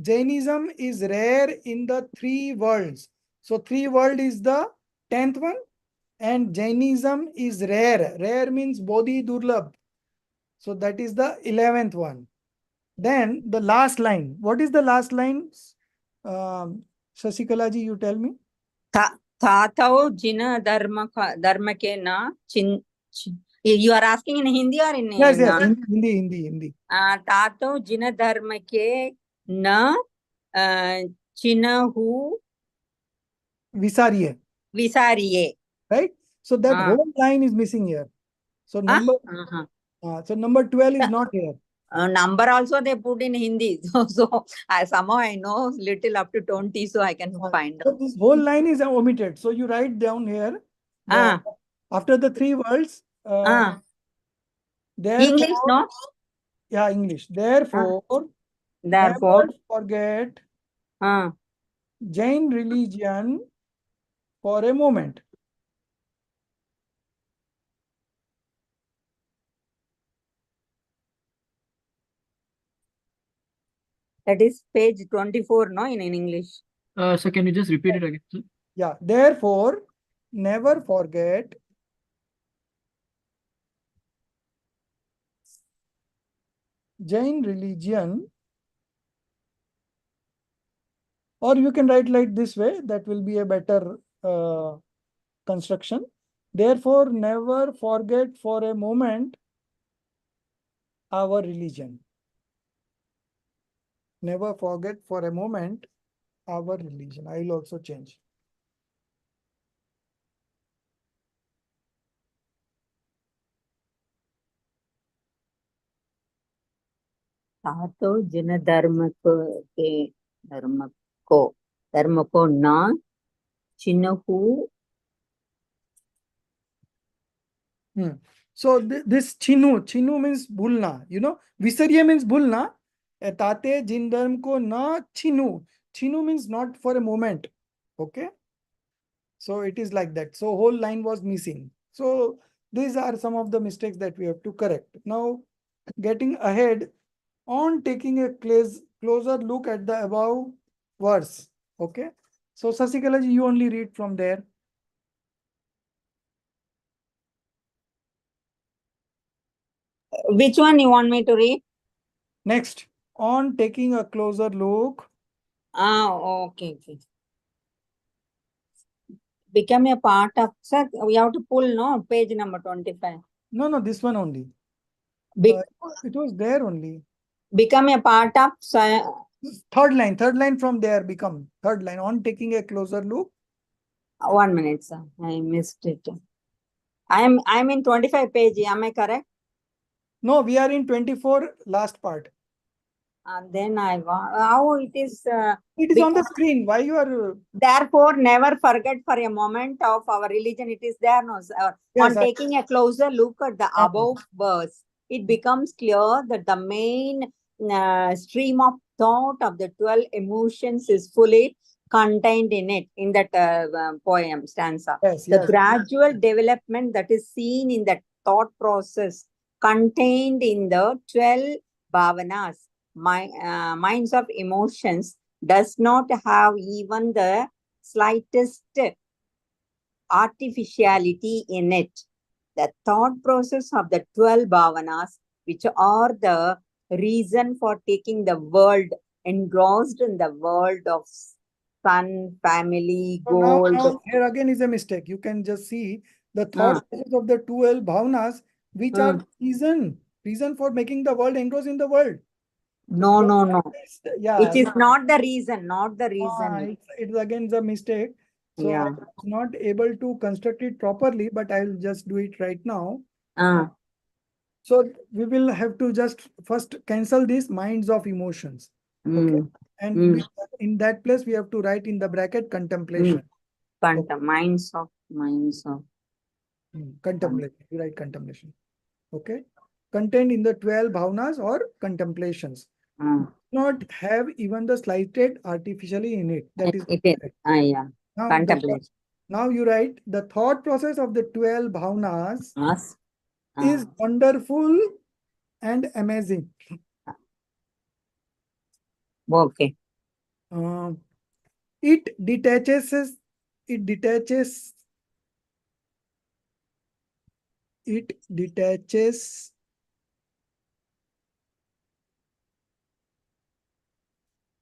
Jainism is rare in the three worlds. So three world is the 10th one, and Jainism is rare. Rare means Bodhi Durlabh. So that is the 11th one. Then the last line. What is the last line? Shasikala ji, you tell me. Tatao jina dharma ke na chin. You are asking in Hindi or in Yes, Hindi. Tatao jina dharma ke na chinahu Visariye. Right? So that whole line is missing here. So number, so number 12 is not here. Number also they put in Hindi. So somehow I know little up to 20, so I can find out. So this whole line is omitted. So you write down here. After the three words. English, no? Yeah, English. Therefore, never forget Jain religion for a moment. That is page 24, no, in English. So can you just repeat it again, sir? Yeah. Therefore, never forget Jain religion, or you can write like this way. That will be a better construction. Therefore, never forget for a moment our religion. Never forget for a moment our religion. I will also change. Tato jina dharma ko na chinahu. So this chinu means bhulna. You know, visarya means bhulna. Tate jin dharm ko na chinu. Chinu means not for a moment. Okay. So it is like that. So whole line was missing. So these are some of the mistakes that we have to correct. Now, getting ahead, on taking a closer look at the above verse. Okay. So Sasikala ji, you only read from there. Which one you want me to read? Next, on taking a closer look. Okay. Become a part of, sir, we have to pull, no, page number 25. No, this one only. It was there only. Become a part of. Third line from there, become. Third line, on taking a closer look. 1 minute, sir. I missed it. I'm in 25 page. Am I correct? No, we are in 24, last part. And then I want, how it is. It is on the screen. Why you are? Therefore, never forget for a moment of our religion. It is there, no? Yes, on taking a closer look at the above verse, it becomes clear that the main stream of thought of the 12 emotions is fully contained in it, in that poem stanza. The gradual development that is seen in the thought process contained in the 12 bhavanas, minds of emotions, does not have even the slightest artificiality in it. the thought process of the 12 bhavanas, which are the reason for taking the world, engrossed in the world of sun, family, So now, gold. here again is a mistake. You can just see the Ah. thought process of the 12 bhavanas, which are reason for making the world engross in the world. No, no, no. Yeah. It is not the reason, not the reason. It's again the mistake. So I Yeah. was not able to construct it properly, but I'll just do it right now. Ah. So we will have to just first cancel these minds of emotions. Okay. And in that place, we have to write in the bracket contemplation. Minds of. Contemplation. You write contemplation. Okay. Contained in the 12 bhavanas or contemplations. Not have even the slighted artificially in it. That is. It is. Yeah. Now, Contemplation. now you write the thought process of the 12 bhavanas Yes. is wonderful and amazing. Okay. It detaches it detaches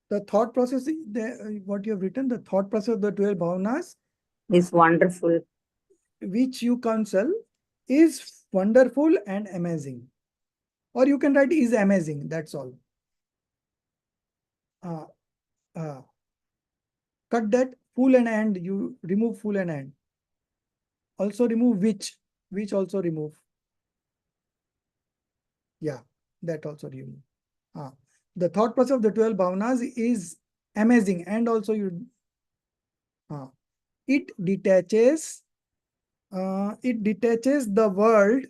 the thought process, what you have written, the thought process of the 12 bhavanas Is wonderful. which you counsel is wonderful and amazing. Or you can write is amazing, that's all. Cut that full and you remove full and. Also remove which also remove. Yeah, that also remove. The thought process of the 12 bhavanas is amazing, and also you it detaches the world.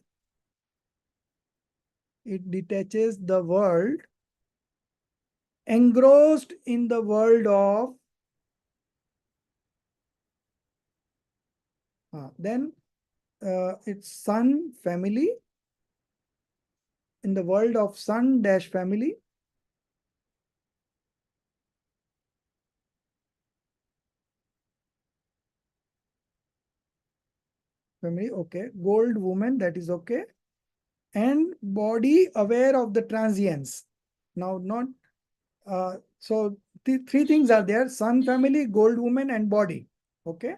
It detaches the world engrossed in the world of then it's sun family, in the world of sun dash family. Okay. Gold woman, that is okay. And body aware of the transience. Now, not so three things are there: sun family, gold woman, and body. Okay,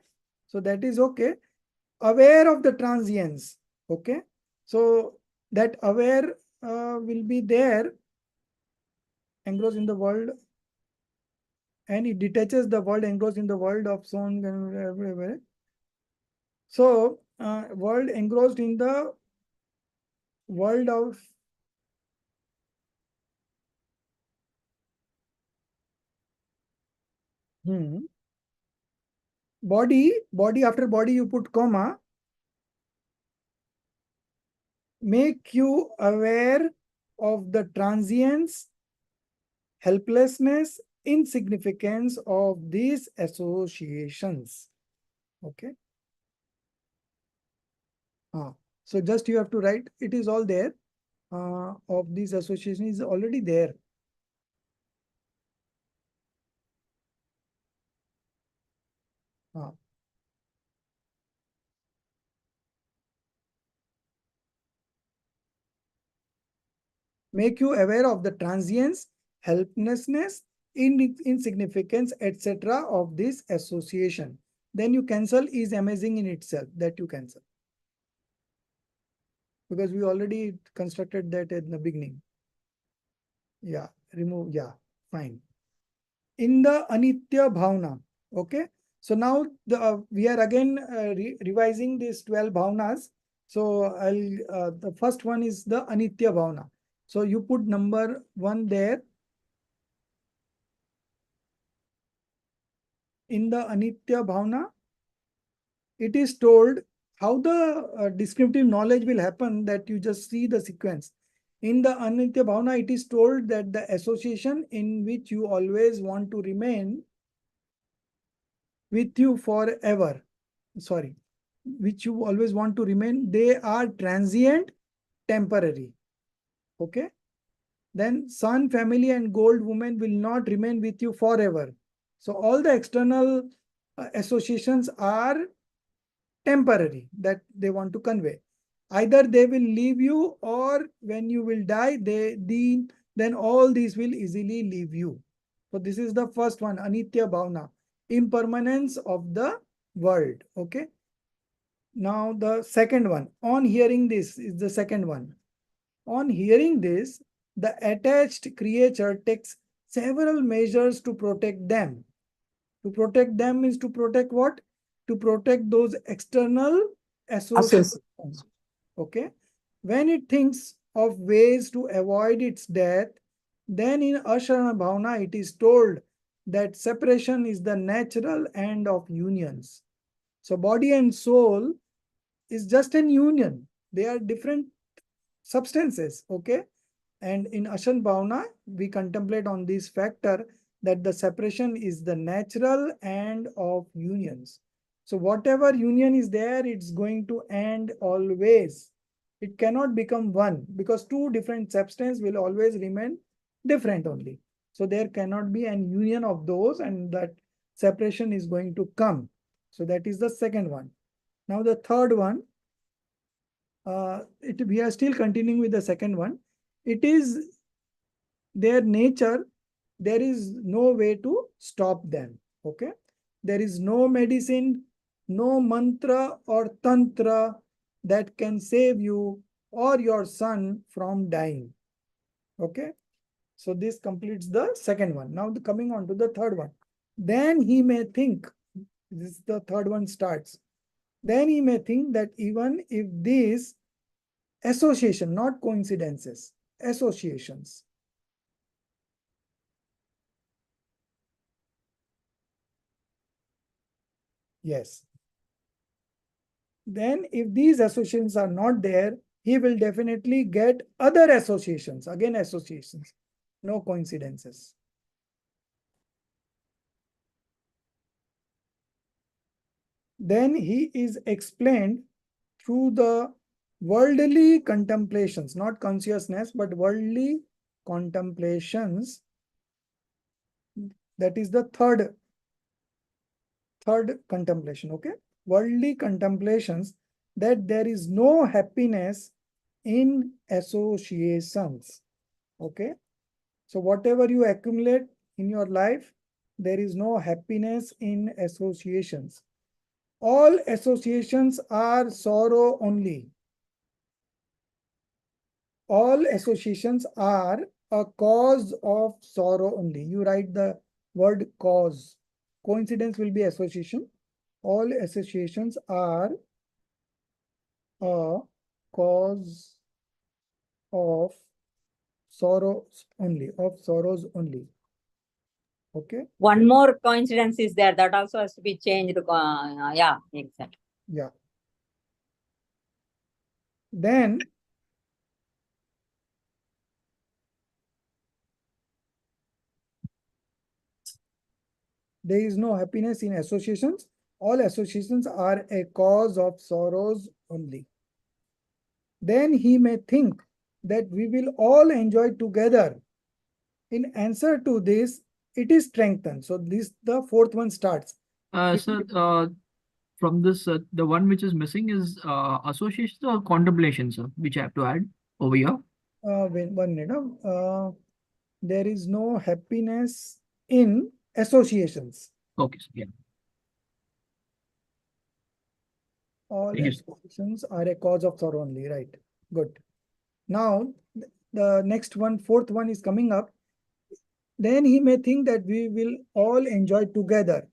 so that is okay. Aware of the transience. Okay, so that aware will be there, engrossed in the world, and it detaches the world engrossed in the world of song and everywhere. So world engrossed in the world of body after body you put comma, make you aware of the transience, helplessness, insignificance of these associations. Okay. So just you have to write, it is all there. Of these associations is already there. Make you aware of the transience, helplessness, insignificance, etc. of this association. Then you cancel is amazing in itself, that you cancel. Because we already constructed that in the beginning. Yeah, remove, yeah, fine. In the Anitya Bhavna, okay? So now we are again revising these 12 bhavnas. So the first one is the Anitya Bhavna. So you put number 1 there. In the Anitya Bhavna, it is told how the descriptive knowledge will happen, that you just see the sequence. In the Anitya Bhavana, it is told that the association in which you always want to remain with you forever, which you always want to remain, they are transient, temporary. Okay. Then sun, family, and gold woman will not remain with you forever. So all the external associations are temporary that they want to convey. Either they will leave you, or when you will die, then all these will easily leave you. So this is the first one, anitya bhavna, impermanence of the world. Okay. Now the second one, on hearing this is the second one. On hearing this, the attached creature takes several measures to protect them. To protect them means to protect what? To protect those external associations. Okay. When it thinks of ways to avoid its death, then in Asharana Bhavana it is told that separation is the natural end of unions. So body and soul is just an union. They are different substances. Okay. And in Ashan Bhavana, we contemplate on this factor that the separation is the natural end of unions. So whatever union is there, it's going to end always. It cannot become one, because two different substances will always remain different only. So there cannot be an union of those, and that separation is going to come. So that is the second one. Now the third one, we are still continuing with the second one. It is their nature. There is no way to stop them. Okay. There is no medicine, no mantra or tantra that can save you or your son from dying. Okay. So this completes the second one. Now coming on to the third one. Then he may think, this the third one starts. Then he may think that even if these association, not coincidences, associations. Yes. Then if these associations are not there, he will definitely get other associations, again associations, no coincidences. Then he is explained through the worldly contemplations, not consciousness, but worldly contemplations. That is the third contemplation. Okay. Worldly contemplations, that there is no happiness in associations. Okay. So whatever you accumulate in your life, there is no happiness in associations. All associations are sorrow only. All associations are a cause of sorrow only. You write the word cause. Coincidence will be association. All associations are a cause of sorrows only, of sorrows only. Okay. One more coincidence is there, that also has to be changed. Yeah, exactly. Yeah. Then there is no happiness in associations. All associations are a cause of sorrows only. Then he may think that we will all enjoy together. In answer to this, it is strengthened. So this, the fourth one starts. Sir, from this, the one which is missing is associations or contemplation, sir, which I have to add over here. One minute. There is no happiness in associations. Okay, sir, yeah. All Yes. associations are a cause of sorrow only, right? Good. Now, the next one, fourth one is coming up. Then he may think that we will all enjoy together.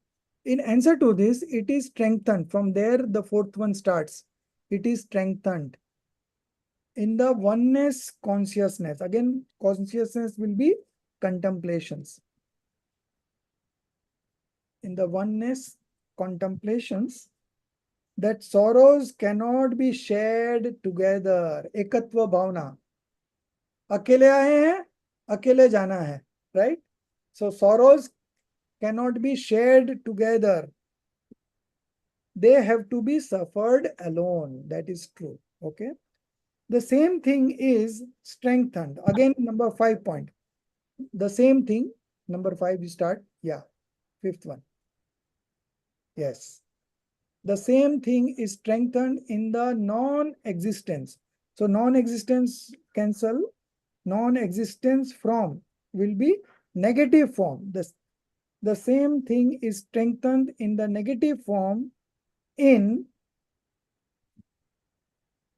In answer to this, it is strengthened. From there, the fourth one starts. It is strengthened. In the oneness consciousness, again, consciousness will be contemplations. In the oneness contemplations, that sorrows cannot be shared together. Ekatva bhavana. अकेले आए हैं, अकेले जाना है, right? So sorrows cannot be shared together. They have to be suffered alone. That is true. Okay. The same thing is strengthened. Again, number 5 point. The same thing. Number 5 you start. Yeah. Fifth one. Yes. The same thing is strengthened in the non-existence. So non-existence cancel, non-existence from will be negative form. The same thing is strengthened in the negative form in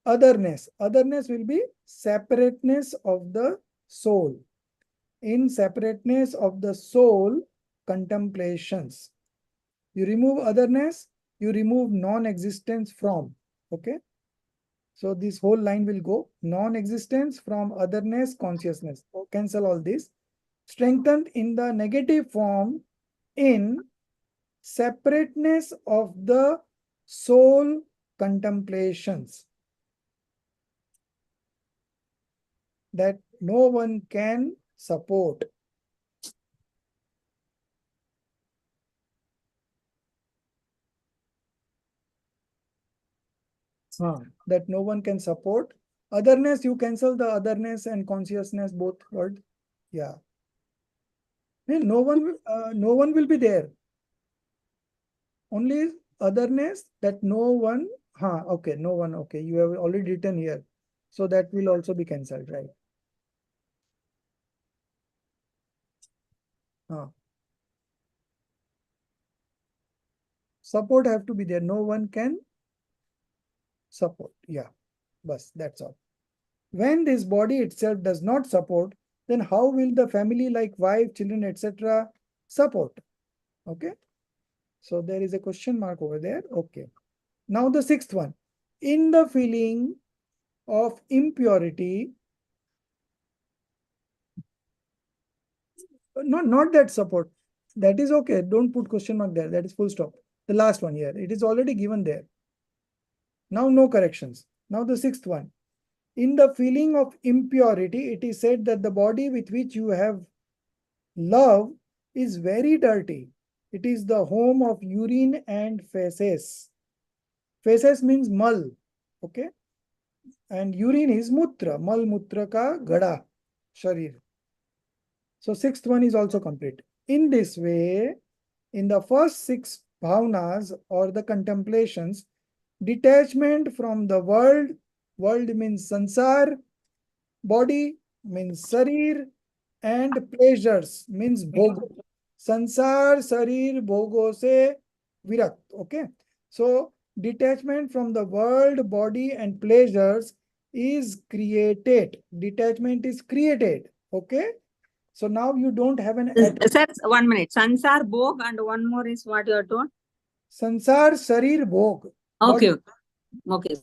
otherness. Otherness will be separateness of the soul. In separateness of the soul, contemplations. You remove otherness, you remove non-existence from. Okay. So this whole line will go non-existence from otherness, consciousness. So cancel all this. Strengthened in the negative form in separateness of the soul, contemplations. That no one can support. That no one can support. Otherness, you cancel the otherness and consciousness, both word. Yeah. No one will be there. Only otherness, that no one. Okay, no one. Okay, you have already written here. So that will also be cancelled, right? Support have to be there. No one can support. Yeah, bus, that's all. When this body itself does not support, then how will the family like wife, children, etc. support? Okay. So there is a question mark over there. Okay. Now the sixth one. In the feeling of impurity, not that support. That is okay. Don't put question mark there. That is full stop. The last one here. It is already given there. Now no corrections. Now the sixth one. In the feeling of impurity, it is said that the body with which you have love is very dirty. It is the home of urine and feces. Feces means mal. Okay. And urine is mutra. Mal mutra ka gada. Sharir. So sixth one is also complete. In this way, in the first six bhavnas or the contemplations, detachment from the world means sansar, body means sarir, and pleasures means bhog. Sansar, sarir, bhogo se virat. Okay. So detachment from the world, body, and pleasures is created. Detachment is created. Okay. So now you don't have an Sir, 1 minute. Sansar, Bhog, and one more is what you are told? Sansar, Sarir, Bhog. Okay. Okay.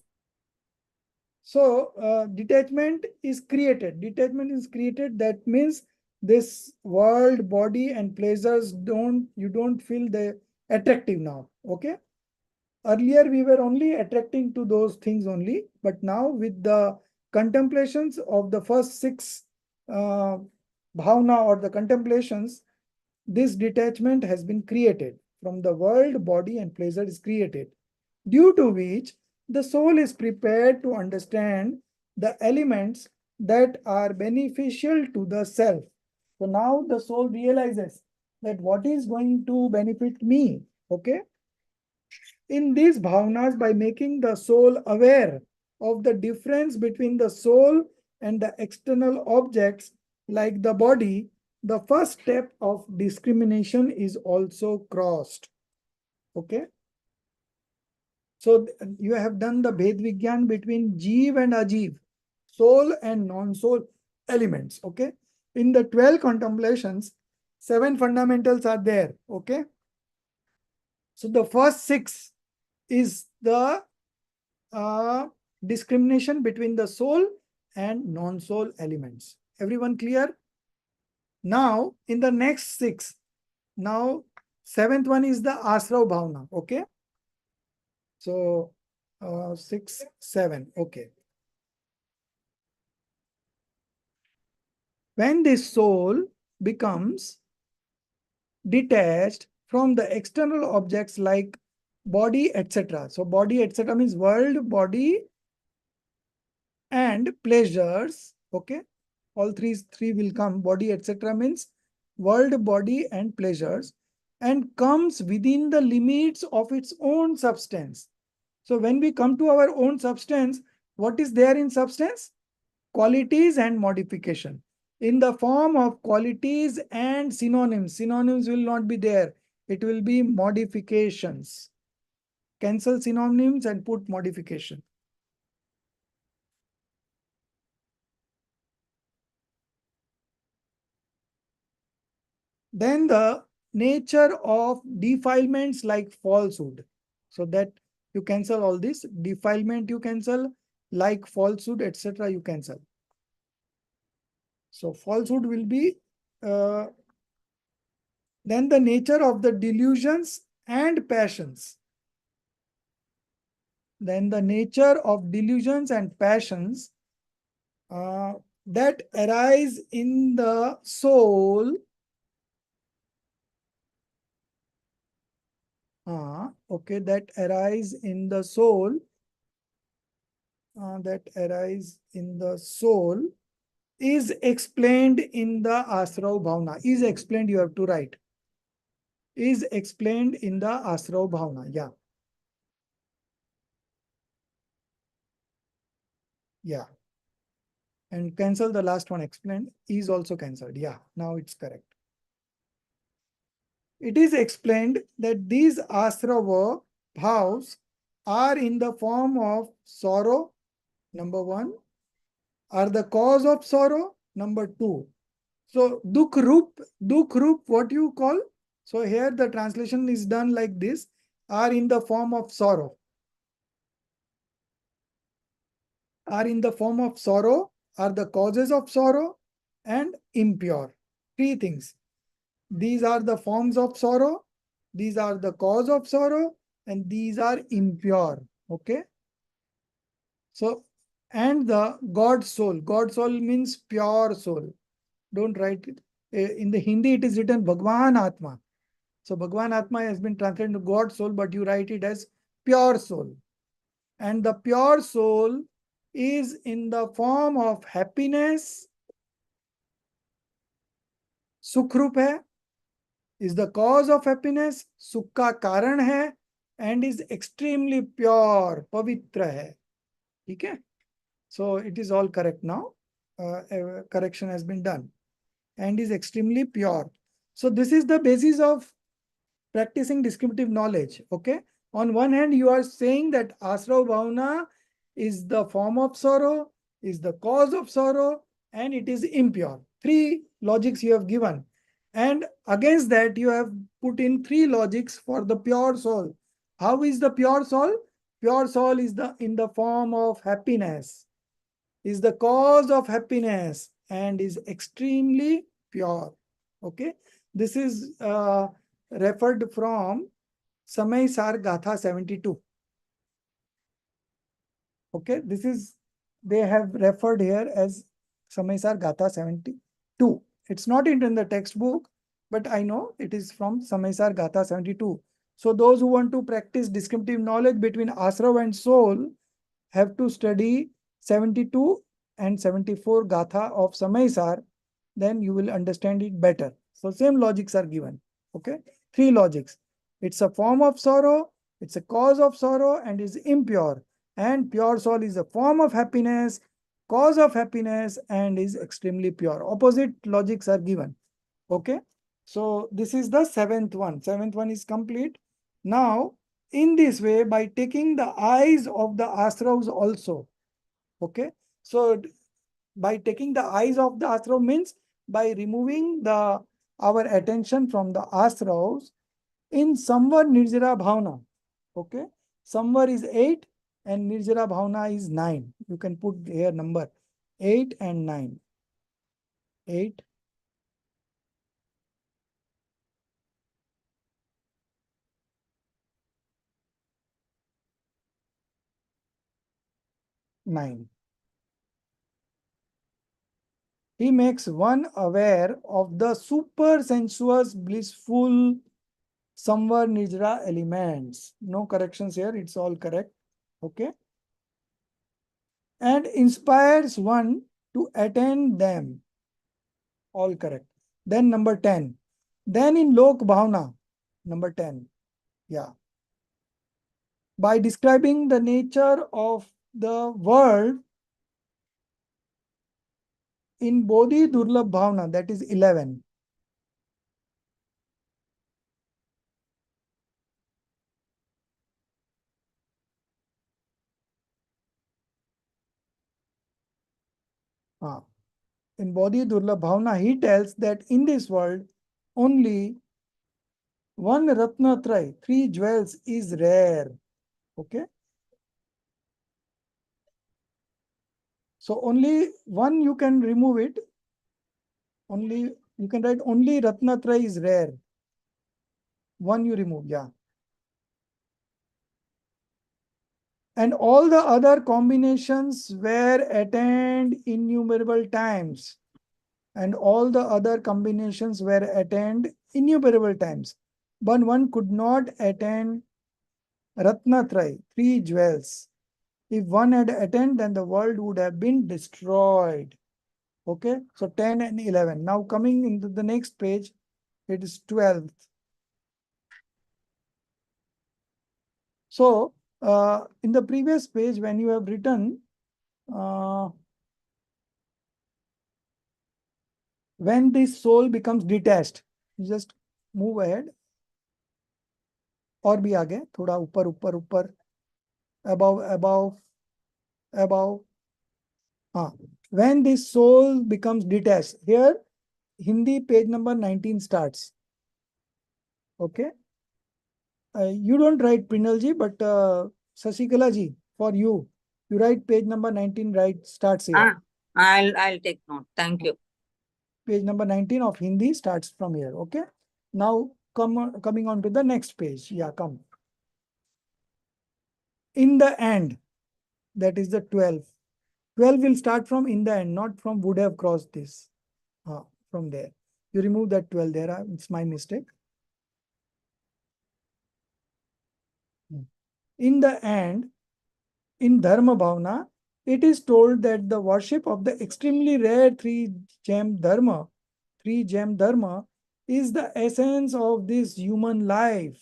So detachment is created. Detachment is created. That means this world, body, and pleasures you don't feel the attractive now. Okay. Earlier we were only attracting to those things only, but now with the contemplations of the first six bhavna or the contemplations, this detachment has been created from the world, body, and pleasure is created, due to which the soul is prepared to understand the elements that are beneficial to the self. So now the soul realizes that what is going to benefit me. Okay. In these bhavnas, by making the soul aware of the difference between the soul and the external objects like the body, the first step of discrimination is also crossed. Okay. So you have done the Bhed Vigyan between Jeev and Ajeev, soul and non-soul elements. Okay. In the 12 contemplations, 7 fundamentals are there. Okay. So the first 6 is the discrimination between the soul and non-soul elements. Everyone clear? Now, in the next 6, now 7th one is the Asrav Bhavna. Okay. So 6, 7. Okay. When this soul becomes detached from the external objects like body, etc. So body, etc. means world, body, and pleasures. Okay. All three will come. Body, etc. means world, body, and pleasures. and comes within the limits of its own substance. So when we come to our own substance, what is there in substance? Qualities and modification. In the form of qualities and synonyms. Synonyms will not be there. It will be modifications. Cancel synonyms and put modification. Then the nature of defilements like falsehood. So that you cancel all this. Defilement you cancel, like falsehood, etc. you cancel. So falsehood will be then the nature of the delusions and passions. Then the nature of delusions and passions that arise in the soul. Okay, that arise in the soul. That arise in the soul is explained in the Asrav Bhavana. Is explained, you have to write. Is explained in the Asrav Bhavana. Yeah. Yeah. And cancel the last one, explained. Is also cancelled. Yeah, now it's correct. It is explained that these Asrava bhavs are in the form of sorrow, number one, are the cause of sorrow, number two. So dukh rup, what you call? So here the translation is done like this, are in the form of sorrow. Are in the form of sorrow, are the causes of sorrow, and impure. Three things. These are the forms of sorrow, these are the cause of sorrow, and these are impure. Okay. So, and the God soul. God soul means pure soul. Don't write it. In the Hindi, it is written Bhagwan Atma. So Bhagwan Atma has been translated to God soul, but you write it as pure soul. And the pure soul is in the form of happiness. Sukhrup hai, is the cause of happiness. Sukh ka karan hai, and is extremely pure, pavitra hai. Okay? So it is all correct now. Correction has been done. And is extremely pure. So this is the basis of practicing descriptive knowledge. Okay. On one hand, you are saying that Asrav Bhavana is the form of sorrow, is the cause of sorrow, and it is impure. Three logics you have given. And against that, you have put in three logics for the pure soul. How is the pure soul? Pure soul is in the form of happiness, is the cause of happiness, and is extremely pure. Okay. This is referred from Sem3 Gatha 72. Okay, this is, they have referred here as Sem3 Gatha 72. It's not in the textbook, but I know it is from Sem3 Gatha 72. So those who want to practice descriptive knowledge between Asrav and soul have to study 72 and 74 Gatha of Sem3, then you will understand it better. So same logics are given. Okay, three logics. It's a form of sorrow, it's a cause of sorrow, and is impure. And pure soul is a form of happiness, cause of happiness, and is extremely pure. Opposite logics are given. Okay. So this is the seventh one. Seventh one is complete. Now, in this way, by taking the eyes of the Asravas also. Okay. So by taking the eyes of the Asrav means by removing our attention from the Asravas in Samvar Nirjara Bhavana. Okay. Samvar is 8 and Nirjara Bhavana is 9. You can put here number 8 and 9. 8. 9. He makes one aware of the super sensuous, blissful Samvar Nijra elements. No corrections here, it's all correct. Okay. And inspires one to attain them. All correct. Then number 10. Then in Lok Bhavana, Number 10. Yeah. By describing the nature of the world in Bodhi Durlabh Bhavna, that is 11. In Bodhi Durlabh Bhavna, he tells that in this world, only one Ratnatray, 3 jewels, is rare. Okay. So only one you can remove it. Only you can write only Ratnatray is rare. One you remove, yeah. And all the other combinations were attained innumerable times. And all the other combinations were attained innumerable times. But one could not attain Ratnatray, 3 jewels. If one had attained, then the world would have been destroyed. Okay, so 10 and 11. Now coming into the next page, it is 12. So in the previous page, when you have written, when this soul becomes detached, you just move ahead. और भी आगे, थोड़ा ऊपर ऊपर ऊपर, above. When this soul becomes detached, here Hindi page number 19 starts. Okay. You don't write Prinalji, but Sasikala ji, for you write page number 19, right? Starts here. I'll take note. Thank you. Page number 19 of Hindi starts from here. Okay. Now coming on to the next page. Yeah, come. In the end, that is the 12. 12 will start from in the end, not from would have crossed this. From there. You remove that 12 there. It's my mistake. In the end, in Dharma Bhavana, it is told that the worship of the extremely rare three-gem Dharma is the essence of this human life.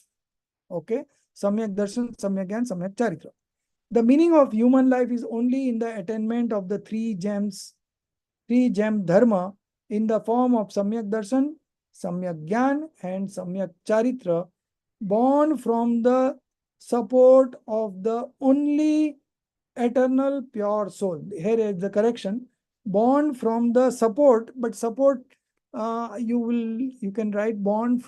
Okay? Samyak Darshan, Samyak Gyan, Samyak Charitra. The meaning of human life is only in the attainment of the three-gem Dharma in the form of Samyak Darshan, Samyak Gyan, and Samyak Charitra, born from the support of the only eternal pure soul. Here is the correction. Born from the support, but support you can write born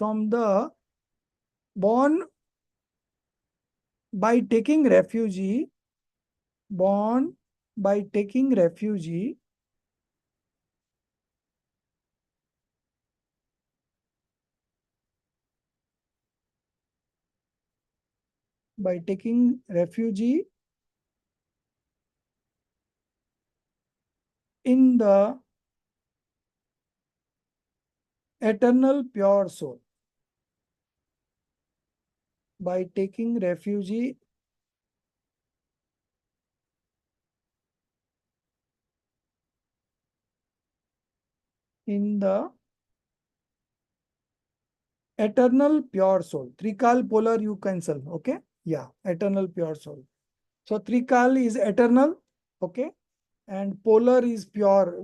by taking refuge, born by taking refuge in the eternal pure soul. By taking refuge in the eternal pure soul. Trikal polar you cancel. Okay. Yeah. Eternal pure soul. So Trikal is eternal. Okay. And polar is pure.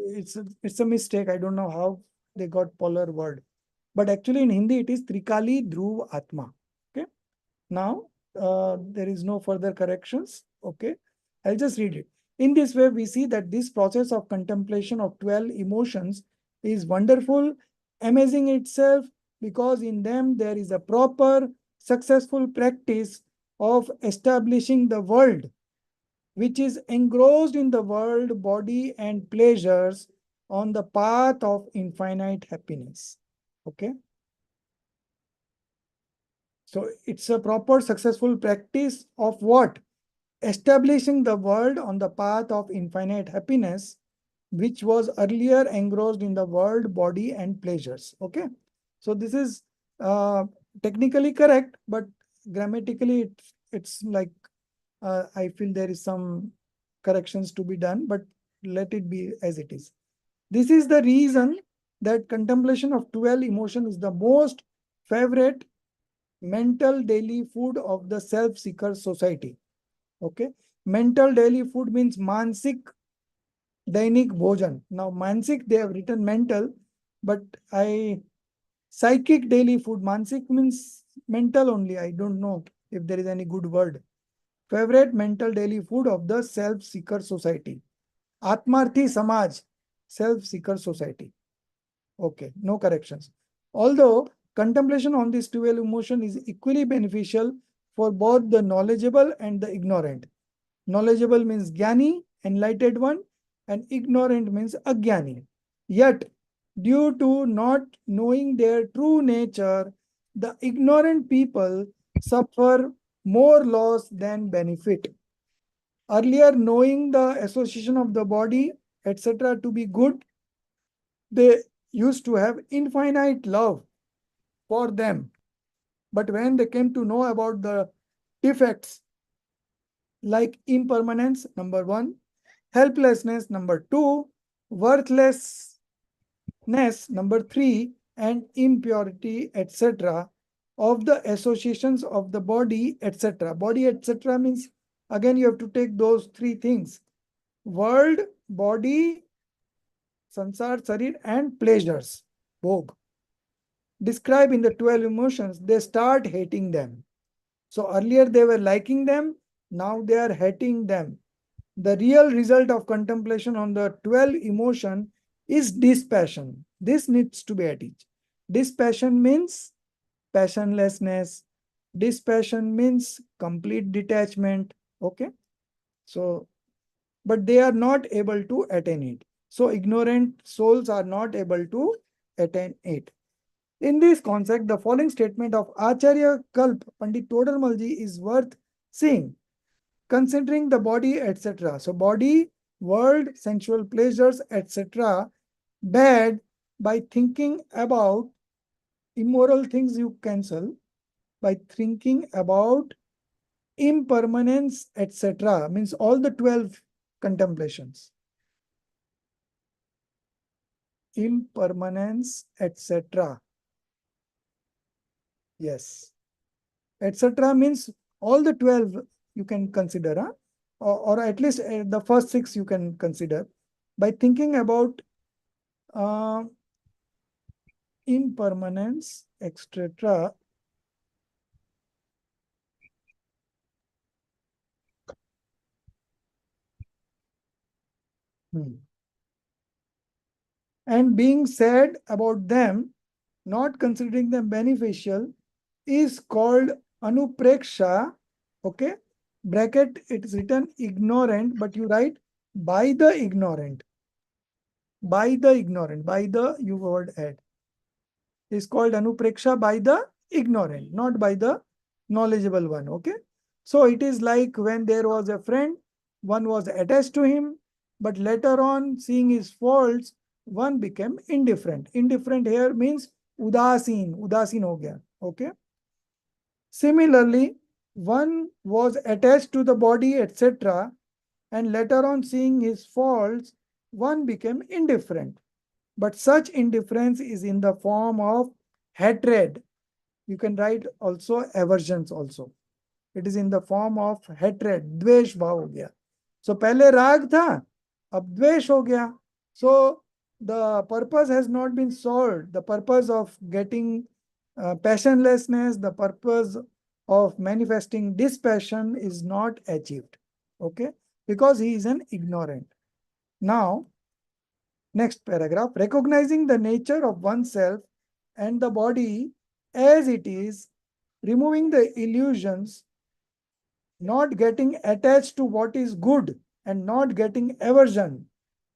It's a mistake. I don't know how they got polar word. But actually in Hindi it is Trikali Dhruv Atma. Okay. Now there is no further corrections. Okay. I'll just read it. In this way, we see that this process of contemplation of 12 emotions is wonderful, amazing itself, because in them there is a proper, successful practice of establishing the world, which is engrossed in the world, body, and pleasures on the path of infinite happiness. Okay. So it's a proper, successful practice of what? Establishing the world on the path of infinite happiness, which was earlier engrossed in the world, body, and pleasures. Okay. So this is technically correct, but grammatically it's like I feel there is some corrections to be done, but let it be as it is. This is the reason that contemplation of 12 emotion is the most favorite mental daily food of the self-seeker society. Okay. Mental daily food means mansik dainik bhojan. Now mansik, they have written mental, but psychic daily food. Mansik means mental only. I don't know if there is any good word. Favorite mental daily food of the self-seeker society. Atmarthi Samaj, self-seeker society. Okay, no corrections. Although contemplation on this 12 emotion is equally beneficial for both the knowledgeable and the ignorant. Knowledgeable means Jnani, enlightened one, and ignorant means Agyani. Yet, due to not knowing their true nature, the ignorant people suffer more loss than benefit. Earlier, knowing the association of the body, etc., to be good, they used to have infinite love for them. But when they came to know about the defects like impermanence, number one, helplessness, number two, worthlessness, number three, and impurity, etc., of the associations of the body, etc. Body, etc. means, again, you have to take those three things: world, body, sansar, sarir, and pleasures, bhog. Describe in the 12 emotions, they start hating them. So earlier they were liking them, now they are hating them. The real result of contemplation on the 12 emotion is dispassion. This needs to be added. Dispassion means passionlessness. Dispassion means complete detachment. Okay. So, but they are not able to attain it. So ignorant souls are not able to attain it. In this concept, the following statement of Acharya Kalp Pandit Todarmalji is worth seeing. Considering the body, etc. So body, world, sensual pleasures, etc. bad, by thinking about immoral things you cancel, by thinking about impermanence, etc. means all the 12 contemplations. Impermanence, etc. Yes. Etc. means all the 12 you can consider, or at least the first 6 you can consider by thinking about impermanence, etc. And being sad about them, not considering them beneficial, is called anupreksha. Okay, bracket, it is written ignorant, but you write by the ignorant. By the ignorant, by the you word add. Is called anupreksha by the ignorant, not by the knowledgeable one. Okay. So it is like when there was a friend, one was attached to him, but later on, seeing his faults, one became indifferent. Indifferent here means udasin ho gaya. Okay. Similarly, one was attached to the body, etc., and later on, seeing his faults, one became indifferent. But such indifference is in the form of hatred. You can write also aversions also. It is in the form of hatred. Dvesh bhav ho gaya. So पहले राग था, अब द्वेष हो गया. So the purpose has not been solved. The purpose of getting passionlessness, the purpose of manifesting dispassion is not achieved. Okay, because he is an ignorant. Now, next paragraph, recognizing the nature of oneself and the body as it is, removing the illusions, not getting attached to what is good and not getting aversion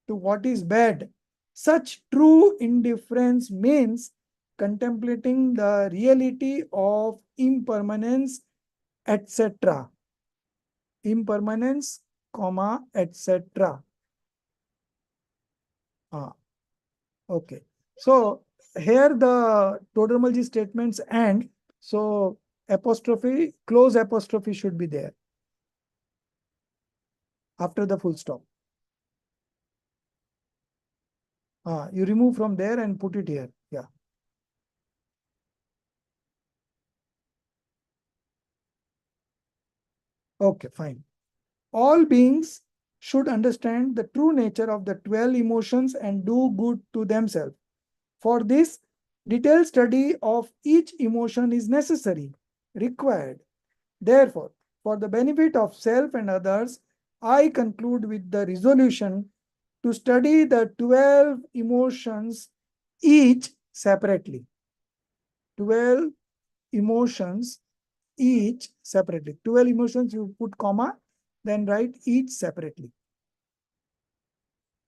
to what is bad. Such true indifference means contemplating the reality of impermanence, etc. Impermanence, comma, etc. Okay. So here the Todarmalji statements and so apostrophe, close apostrophe should be there after the full stop. You remove from there and put it here. Yeah. Okay, fine. All beings should understand the true nature of the 12 emotions and do good to themselves. For this, detailed study of each emotion is necessary, required. Therefore, for the benefit of self and others, I conclude with the resolution to study the 12 emotions each separately. 12 emotions each separately. 12 emotions, you put comma, then write each separately.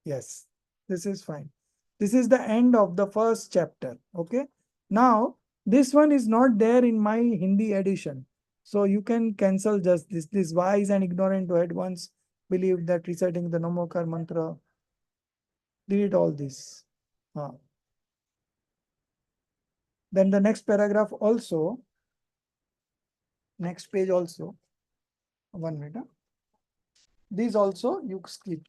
Yes, this is fine. This is the end of the first chapter. Okay. Now, this one is not there in my Hindi edition. So you can cancel just this. This wise and ignorant who had once believed that reciting the Namokar mantra, delete all this. Then the next paragraph also, next page also, 1 minute. These also you skip.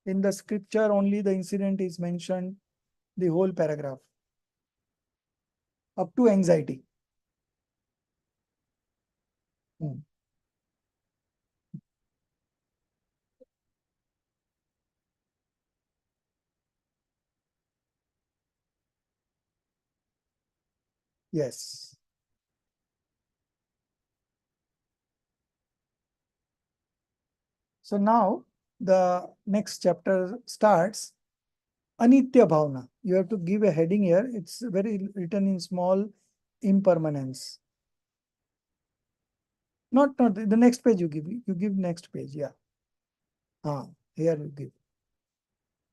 In the scripture, only the incident is mentioned, the whole paragraph, up to anxiety. Yes. So now the next chapter starts. Anitya Bhavana. You have to give a heading here. It's very written in small impermanence. Not the next page you give. You give next page. Yeah. Here you give.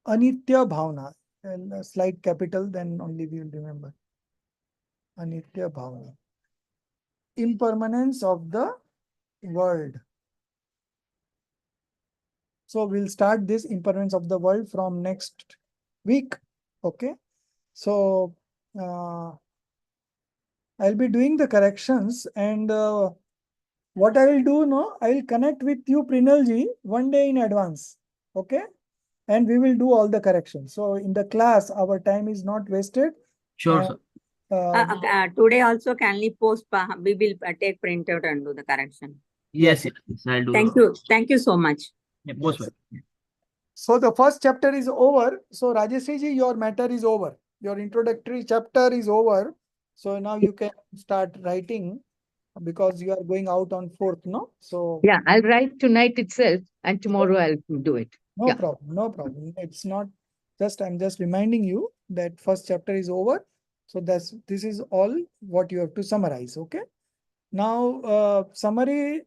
Anitya Bhavana. And a slight capital, then only we will remember. Anitya Bhavana. Impermanence of the world. So we'll start this impermanence of the world from next week. Okay. So I'll be doing the corrections, and what I will do now, I will connect with you, Prinalji, one day in advance. Okay. And we will do all the corrections. So in the class, our time is not wasted. Sure, sir. Today also kindly post, we will take printout and do the correction. Yes, yes, I'll do Thank that. you. Thank you so much. Yeah, most Yes. welcome. So the first chapter is over. So Rajeshri ji, your matter is over. Your introductory chapter is over. So now you can start writing because you are going out on 4th, no? So Yeah, I'll write tonight itself and tomorrow I'll do it. no Yeah. problem, no problem. It's not just, I'm just reminding you that first chapter is over. So this is all what you have to summarize. Okay. Now, summary,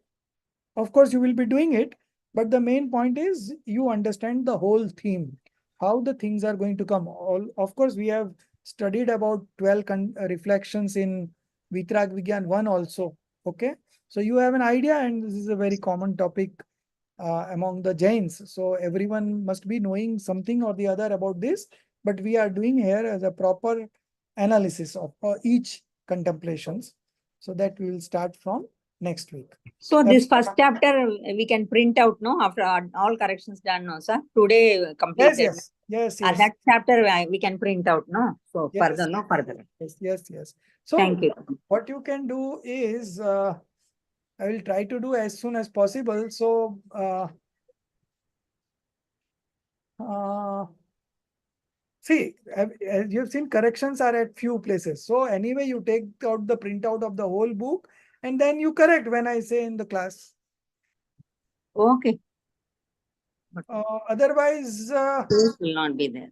of course, you will be doing it, but the main point is you understand the whole theme, how the things are going to come. All, of course, we have studied about 12 reflections in Vitrag Vigyan 1 also. Okay. So you have an idea, and this is a very common topic among the Jains. So everyone must be knowing something or the other about this, but we are doing here as a proper analysis of each contemplations. So that we will start from next week. So this first chapter we can print out, no? After all corrections done, no, sir? Today completed. Yes. That chapter we can print out, no? So Yes. further, no further. Yes. So Thank you. what you can do is, I will try to do as soon as possible. So, see, as you've seen, corrections are at few places. So anyway, you take out the printout of the whole book and then you correct when I say in the class. Okay. Otherwise, Space will not be there.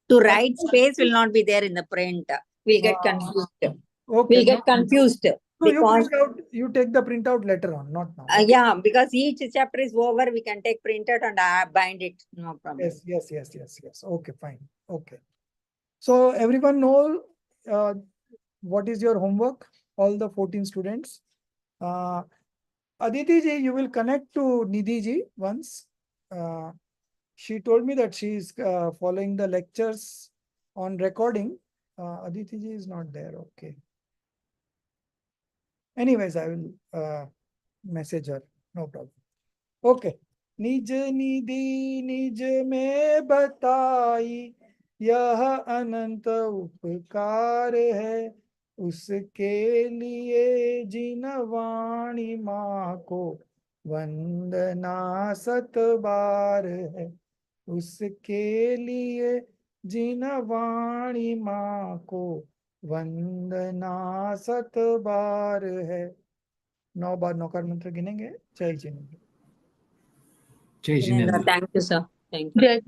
To write space will not be there in the print. We'll get confused. okay, We'll get confused. So Because you take the printout later on, not now. yeah, because each chapter is over, we can take printout and bind it. No problem. Yes. Okay, fine. Okay. So everyone know what is your homework, all the 14 students. Aditi ji, you will connect to Nidhi ji once. She told me that she is following the lectures on recording. Aditi ji is not there. Okay. Anyways, I will message her. No problem. Okay. निज निधि निज में बताई, यह अनंत उपकार है, उसके लिए जिन वाणी माँ को वंदना 7 बार है उसके लिए जिन वाणी माँ को वंदना 7 बार है। 9 बार नौकार मंत्र गिनेंगे। जय जिनेंद्र। जय Jinendra. Thank you, sir. Thank you. जय